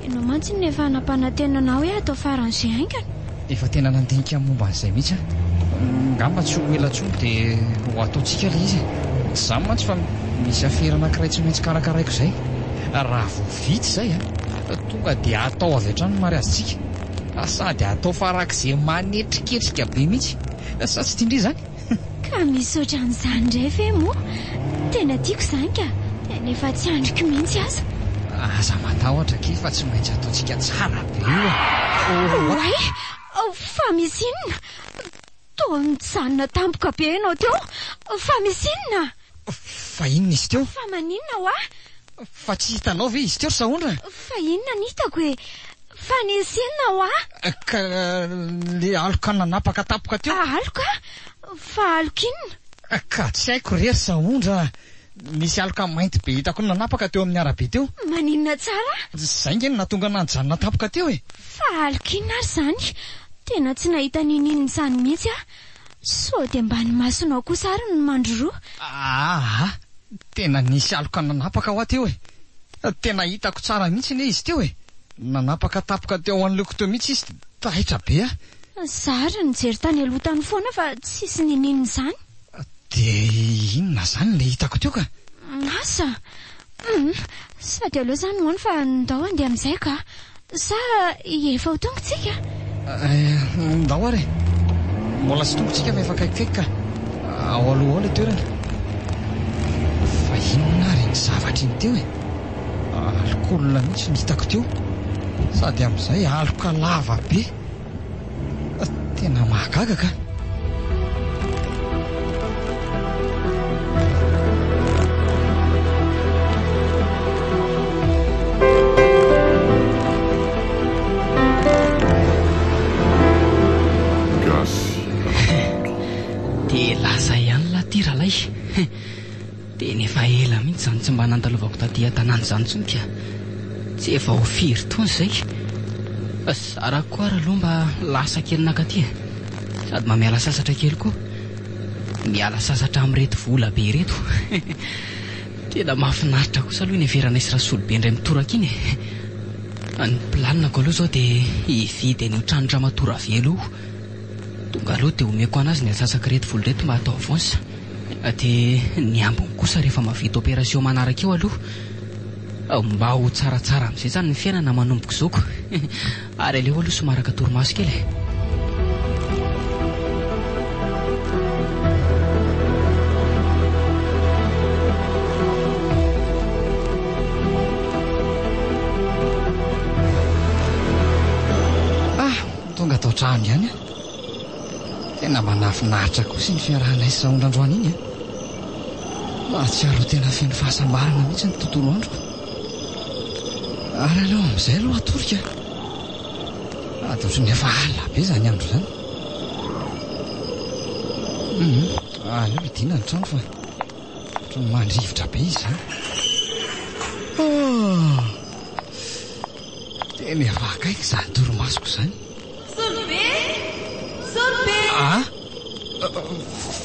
Ianao mantsy ny efa nampanantenana hoe atao faran'izay haingana.
Efa tena nandinika momba an'izay mihitsy a. Ngamba tsy ho ela tsony dia ho ataontsika ilay izy. Izany mantsy fa misy afera anankiray tsy maintsy karakaraiko izay. Raha vao vitsy izay a, tonga dia atao avy hatrany ny mariazitsika. Sady atao farak'izay manetriketrika be mihitsy. Sa tsy tiandry izany?
Ka misy ohatran'izany indray ve moa? Tena tiako izany ka. Nefa tsy andriko mihitsy aza.
Aza matahotra ke fa tsy maintsy ataontsika tsara be io a.
Oay, fa misy inona? Toa mijanona tampoka be ianao teo. Fa misy inona?
Fa inona izy teo?
Fa maninona ho a?
Fa tsy hitanao ve izy teo ry sahondra?
Fa inona ny hitako e? Fa nisy inona ho a?
Ka le aloka nanapaka tapoka teo.
Aloka? Fa aloka inona?
Ka tsy haiko rery sahondra. Misy aloka mainty be hitako nanapaka teo amin'ny arabe teo.
Maninona tsara?
Zay nge nahatonga nanjanona tapoka teo e.
Fa aloka inona ary zany? Tena tsy nahita ninina izany mihitsy a. Sao dia mba ny masonao kosa ary ny mandroroa.
Tena nisy aloka nanapaka ho teo e. Tena hitako tsara mihitsy ne izy teo e. Nanapaka tapoka teo an'loko teo mihitsy izy taitra be a.
Zara nijery tany aloha tany foana fa tsisy ninina izany.
Dia inona zany le hitako teo ka?
Asa? Sady aleo zany hoany fa ndao andeha amin'izay ka. Sa efa ho tongotsika?
Ndao ary. Mbola sy tongotsika fa efa kaikaiky ka. Ao aloha ao le toerana. Fa inona ary ny zavatra iny teo e. Alkolona mihitsy ny hitako teo. Sady amin'izay aloka lava be. Tena mahagaga ka.
ralay. Dia nefa ela mihitsy zany tsy mba nandalovako taty an-tanàna zany intsony ka tsy efa ho firy taona izay. Zara koa raha aloha mba lasa kely nakaty, sady mba miala sasatra kely koa, miala sasatra amin'ireto vola be ireto. Tena mahafinaritra kosa aloha ny everana isy rasolobe indray mitoraka iny. Ny planinako aloha zao dia hividy ny tranotra matora velo tonga aloha dia omeko anazy ny asasaka reto vola reto mba atao avance, dia ny ambiny kosa rehefa mavita opération manaraka eo aloha mba ho tsaratsara amin'izay zany ny fiainana manomboko zoko. Ary aleo aloha somaraka torimaso kely.
Tonga tao trano ihany a. Tena manafinaritra kosa ny fiarahana isaondrandroany iny a. Mahatsiaro tena feno fahasambarana mihitsy ny tontolo androko. Ary aleo amin'izay aloha atorika. Dia ohatran'ny efa alina be zany andro zany. Aleo idina ny trano fa ohatran'ny mandrivotra be izy zany. Tena efa akaiky zany torimasoko zany.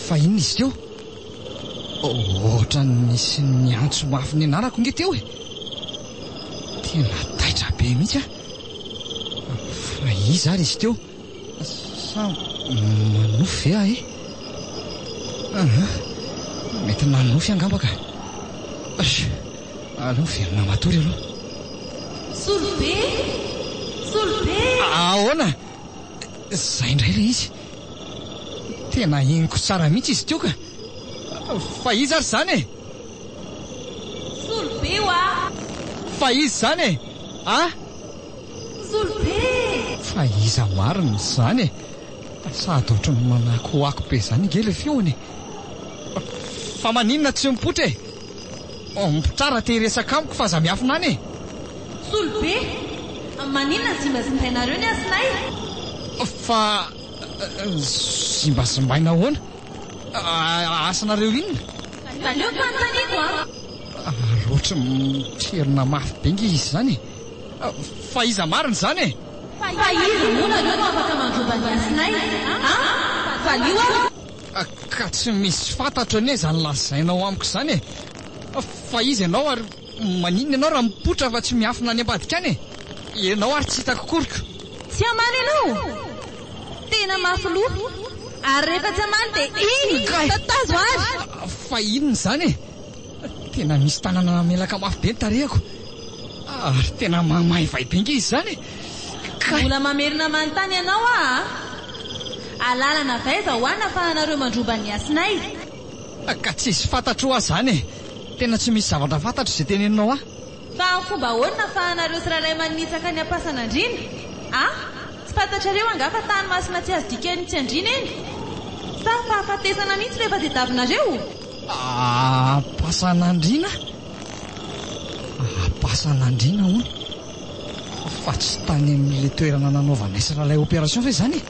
Fa inona izy teo? Ohatra nisy ny antso mafy ny anarako nge teo e. Tena taitra be mihitsy a. Fa iza ary izy teo? Sa manofy ve ahy? Mety nanofy angambaka. Aleo verina matory aloha.
Solobe!
Ahoana? Zay indray le izy. Tena iniko tsara mihitsy izy teo ka. Fa izy ary zany e?
Solobe wa!
Fa izy zany e?
Solobe!
Fa iza marina zany e? Sady ohatrany manakoako be zany nge le feony. Fa maninona tsy mipotra e? Mipotrara te resaka amiko fa za miafina any e?
Solobe! Maninona zimbazimbainareo ny asinay?
Fa simbasimbaina ahoana? Asanareo inona?
Aleo fanontaniako
Ary ohatra miterina mafy be nge izy zany e? Fa iza marina zany e?
Fa iza moa nareo no afaka mandrobany asinay? Valio
Ka tsy misy fantatra ne zany lazainao amiko zany e? Fa izy ianao ary maninona ianao raha mipotra fa tsy miafina any ambadika any e? Ianao ary tsy hitako koriko.
Tsy amany ianao! Tena mafy loha! Ary rehefa tsy amany dia tatazo azy!
Fa inona zany e? Tena misy tanana melaka mafy be ny tarehako. Ary tena maivay be nge izy zany e?
Mbola mamerina manontany ianao alalana vaiza ho any afahanareo mandrobany asinay.
Ka tsy misy fantatra ho zany e? Tena tsy misy zavatra fantatra izay teneninao aho.
Fa ny fomba ahoana afahanareo tsirairay manitsaka ny ampasan'Andriana? Tsy fantatrareo anga fa tany masina tsy azo dikany tsy Andriana eny? Sa fahafatesana mihitsy rehefa tadiavinareo?
Ampasan'Andriana? Ampasan'Andriana hono? Fa tsy tany amin'ile toerana nanaovana Israelay opération ve zany?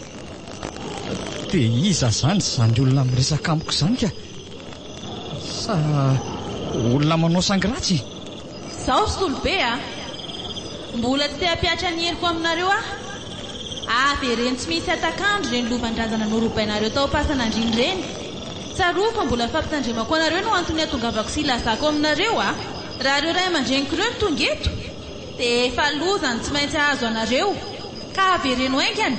Dia iza zany olona miresaka amiko zany ka? Sa olona manao sangratsy?
Zaho Solobe mbola tsy te-hapiatra ny heliko aminareo vereny tsy misy atakandro reny lovandrazana norobainareo tao ampasan'Andriana reny. Tsaroa fa mbola fampitandremako anareo no antony atongavako sy ilazako aminareo raha reo ray aman-dreniko ireo ny tonga eto dia efa lozany tsy maintsy ahazo anareo ka avereno haingana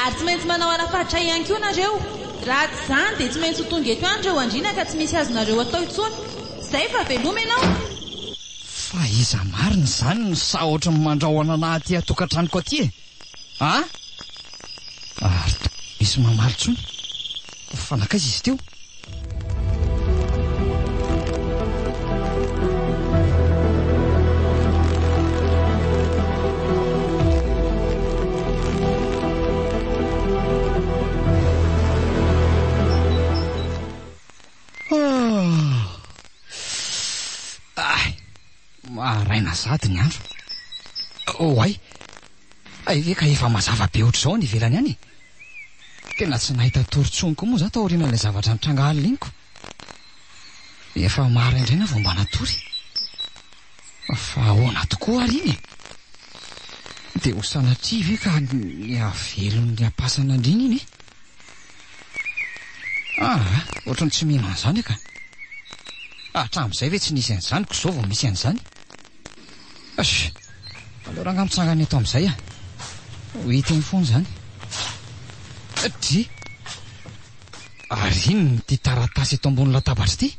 ary tsy maintsy manao arafatra ihany koa nareo. Raha tsy zany dia tsy maintsy ho tonga eto andreo Andriana ka tsy misy azonareo atao intsony. Zay fa veloma ianao.
Fa iza marina zany ny sa ohatra ny mandrahoana anahy aty atokantranoko aty e? Ary misy mamaly tsony. Fanakaiza izy teo? Maraina zady ny andro. Ve ka efa mazava be ohatr'izao ny ivelany any? Tena tsy nahita torontsoniko moa za taorian'ilay zavatra nitranga alina iniko. efa maraindraina vao mba natory fa ahoana tokoa ary iny dia ho sanatria ve ka ny avelon'ny apasana andriny iny ohatrany tsy mino an'izany ka hatramin'izay ve tsy nisy an'izany ko zao vao misy an'izany aleo raha ngamitsangany eto amin'izay ho hiteny foana izany dry ary iny ty taratasy eto ambony latabatra ty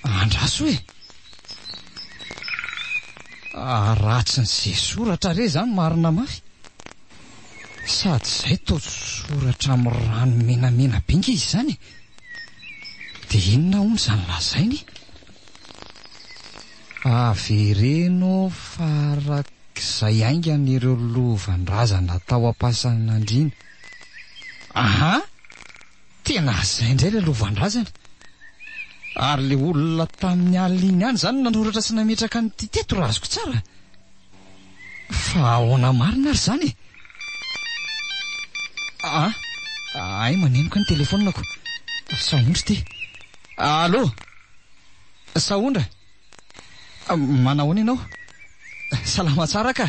andraso hoe ratsy nyzay soratra re zany marina mafy sady zay to soratra amin'ny rano menamena benga izy zany dia inona hono zany lazainy avereno farak'izay aingan'ireo lovandrazana tao ampasan'andriana tena zay indray le lovandrazana ary le olona tamin'ny alina iny any zany nanoratra sy nametraka ny titeto raha azoko tsara fa ahoana marina ary zany ay manenoka ny telefonako saondra ty allo saondra manahoana ianao salama tsara ka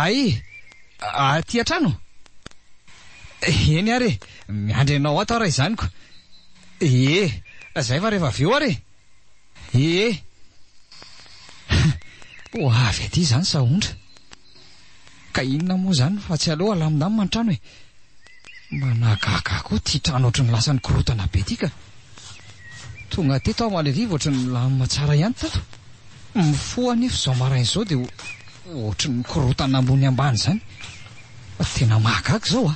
ay aty an-trano eny ary miandry anao ato raha izanyko zay fa rehefa avy eo ary ho avy aty zany saondra ka inona moa zany fa tsy aleo alamina amin'ny manotrano hoe managaga koa ty trano ohatry ny lasany korotana be ty ka tonga teto aho maleriva ohatry ny lamina tsara ihany tato mifoa nefa izao maraina izao dia ohatry ny korotana ambony ambany zany tena mahagaga izao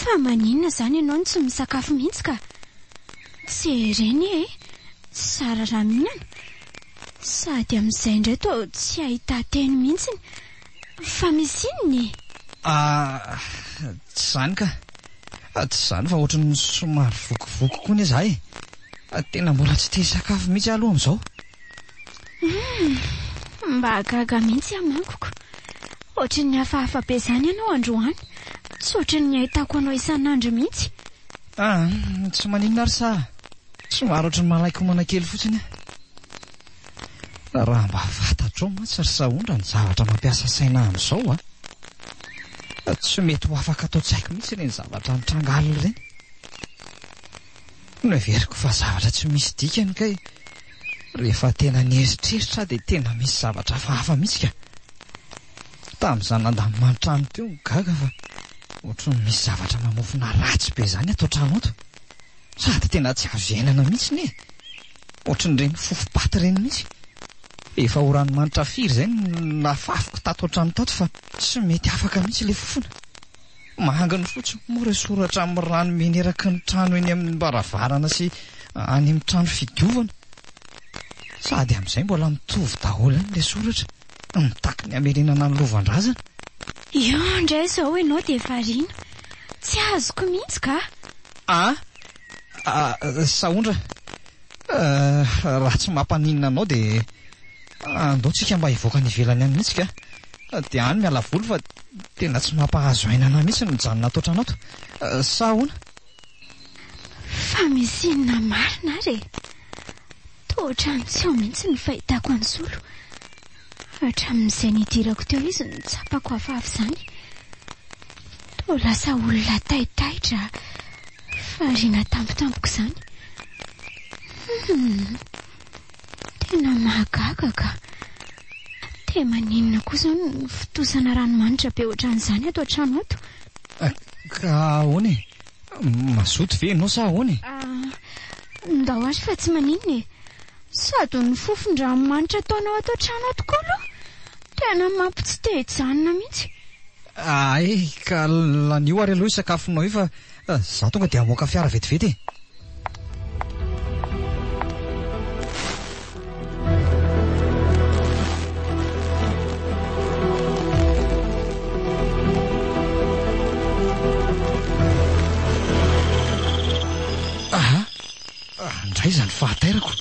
fa maninona zany ianao ny tsy misakafo mihitsy ka tsy reny sara raha mihinana sady amin'izay indray to tsy ahita teny mihitsiny fa misy inony
tsy zany ka tsy zany fa ohatry ny somary vokovoko koa ny zahay tena mbola tsy te sakafo mihitsy aloha amin'izao
mba gaga mihitsy amankoko ohatry ny hafahafa be zany ianao androany tsy ohatry ny ahitako anao isan'andro mihitsy
tsy maninona ary sa somary ohatry ny malaiko mana kely fotsiny raha mba fantatrao mantsy ry saondra ny zavatra mampiasa saina amin'izao tsy mety ho afaka atao-tsaiko mihitsy ireny zavatra nitrangalina ireny noeveriko fa zavatra tsy misy dikany kay rehefa tena nieritreritra dia tena misy zavatra hafahafa mihitsy ka tamin'izany nandamy manotrano teo gaga fa ohatry ny misy zavatra mamofona ratsy be zany atao trano ato sady tena tsy azo iainana mihitsy ne ohatry ny reny fofopaty reny mihitsy efa ho ranomanitra firy zay nafafiko tato an-trano tato fa tsy mety afaka mihitsy le fofona mahangany fotsiny moa re soratra amin'ny rano meneraky ny trano eny amin'ny baravarana sy any amin'ny trano fidiovana sady amin'izay mbola mitovy daholo any le soratra mitaky ny amerenana ny lovandrazana
io indray zao ianao dia variana tsy azoko mihitsy ka
saondra raha tsy mampaninina anao dia andaotsika mba hivoaka ny ivelany any mihitsy ka dia any miala voly fa tena tsy mampahazo ainana mihitsy ny mijanona atao trano ato sahoana
fa misy inona marina ary tohatrany tsy ao mihitsy ny fahitako any solo hatramin'izay nidirako teo izy ny tsapako hafahafa zany to lasa olona taitaitra fariana tampotampoka zany tena mahagaga ka dia maninona kosa ny fitosana ranomanitra be ohatran'izany ato an-trano ato
ka ahoana mazoto ve ianao sa ahoana
ndao ary fa tsy maninona sady ny fofon-dranomanitra ataonao ato an-trano ato koa aloha tena mampitsitehijanona mihitsy
ay ka lanio ary aloha isakafonao io fa za tonga dia hamoaka fiara vetivety aiza ny fahatairako.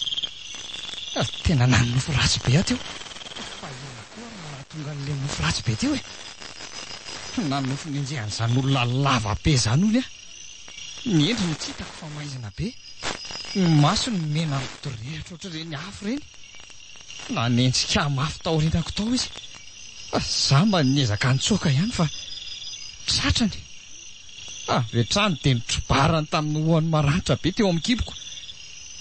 Tena nanonofo ratsy be aty eo. Fa ina koa tonga n'le nofo ratsy be ty hoe. Nanonofo ninjehan'izany olona lava be zany ony a. Ny endriny tsy hitako fa maizina be. Ny masony mena midorehitra ohatr'ireny afo reny. Nanenjika mafy taorinako tao izy. Za mba niezaka nitsoaka ihany fa tratrany. Vetrany dia nitrobarany tamin'ny hoany maranitra be teo amin'ny kiboko.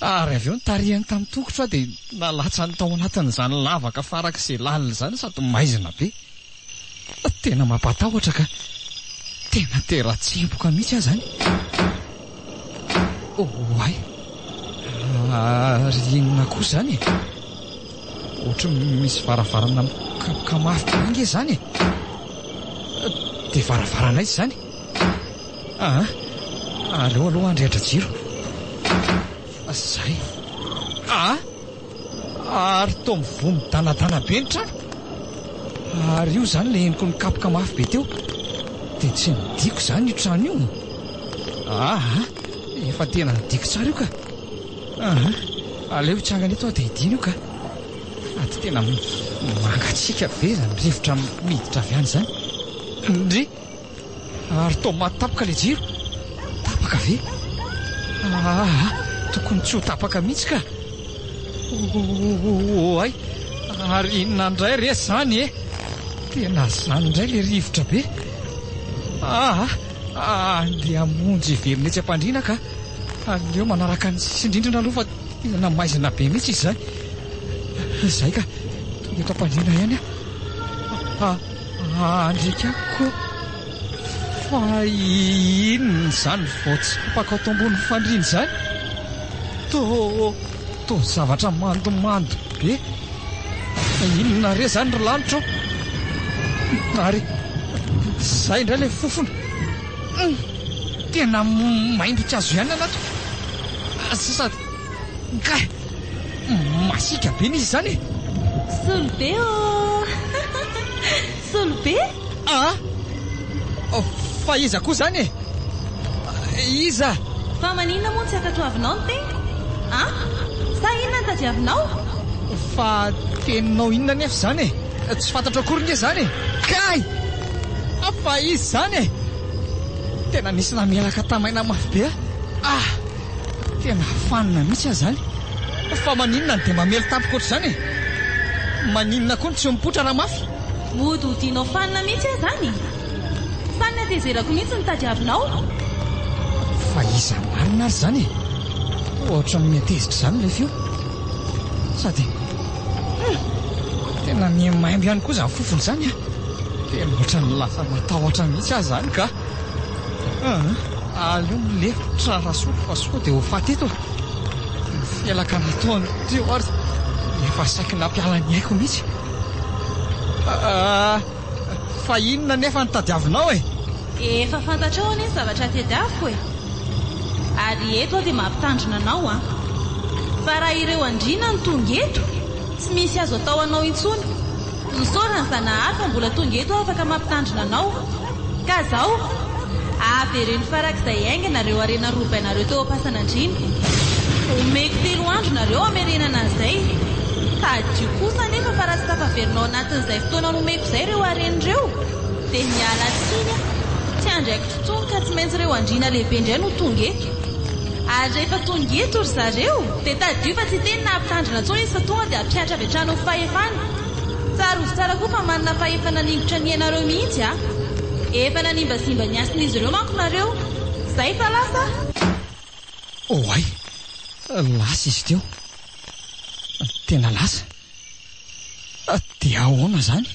Ary avy eo nitarihany tamin'ny tongotra dia nalatsany tao anatin'izany lavaka farak'izay lalina izany sady maizina be. Tena mampatahotra ka tena tera-tsemboka mihitsy aho zany. Ay, rinona koa zany. Ohatra misy varavarana mikapoka mafy inge zany. Dia varavarana izy zany. Aleo aloha andrehatra jiro. Zay. Ary toa mivoa midanadana be ny trano. Ary io zany le eniko nikapoka mafy be teo. Dia tsy nidiko zany io trano io. Efa tena nidiko tsara io ka. Aleo hitsangana eto dia idina io ka. Ady tena mangatsika be zany rivotra miditra avy any zany. Ndry ary toa matapaka le jiro. Tapaka ve? Tokony tsy ho tapaka mihitsy ka. Ay, ary inona indray re zany e. Tena zany indray le rivotra be. Andeha hamonjy ve mihitsy ampandriana ka. Aleo manaraka ny sisindrindrina aloha fa tena maizina be mihitsy izy zany. Izay ka tonga eto ampandriana ihany andrika koa. Fa inona zany vao tsy tapaka ato ambony fandriana zany. To zavatra mandomando be. Inona re zany ry lanitra ary zay indray le fofona. Tena maimbotra azo ihany anato. Sady ka masika be n'izy zany e.
Solobe Solobe?
Fa iza koa zany e. Iza?
Fa maninona moa tsy akatoavinao ny tena? Sa inona ny tadiavinao?
Fa teninao inona nefa zany e. Tsy fantatra akory nge zany e. Kay! Fa izy zany e. Tena nisy namelaka tamaina mafy be tena fanina mihitsy aho zany. Fa maninona dia mamelo tampoka ohatr'izany e. Maninona koa ny tsy mipotra raha mafy.
Mody ho tianao fanina mihitsy aho zany. Sa ny natezerako mihitsy ny tadiavinao.
Fa iza marina ary zany e. Ohatra miatezitra zany le fio. Sady tena nimaimby ihany koa zany fofony zany tena ohatra ny lasa matahotra mihitsy aho zany ka. Aleo milefotra rasoa fa soa dia ho faty eto. Fialaka nataony teo ary efa saky nampiala ny haiko mihitsy. Fa inona nefa ny tadiavinao e.
Efa fantatrao anie zavatra tadiaviko e. Ary eto dia mampitandrina anao fa raha ireo andriana ny tonga eto tsy misy azo atao anao intsony. Nisaorana Zanahary fa mbola tonga eto afaka mampitandrina anao. Ka zao avereny farak'izay ainganareo arena robainareo teo Ampasanandriana. Omeko 3 andro nareo amerenana an'izay. Tadio kosa nefa fa raha tsy tafaverinao anatin'izay fotoana nomeko izay ireo aren'ireo dia miala tsiny tsy andraiky tontolo ka tsy maintsy ireo andriana lehibe indray no tonga eto. Ary rehefa tonga eto ry zareo dia tadio fa tsy teny nampitandrina intsony izy fa tonga dia ampiatra avy hatrany ho fahefana. Tsara ozy tsara koa fa manana fahefana ningotra ny ianareo mihitsy efa nanimbasimba ny asin'izy ireo manko nareo. Zay fa lasa.
Ay, lasa izy teo. Tena lasa. Dia ahoana zany?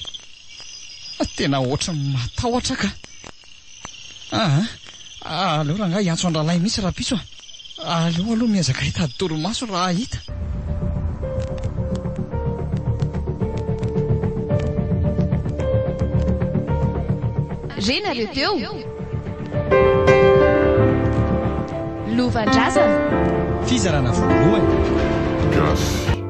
Tena ohatra matahotra ka. Aleo raha ngahy antso andralay mihitsy raha pitso. Aleo aloha miezaka hitady toromaso raha hita.
Renareo teo Lovandrazana
fizarana voalohany
Gasy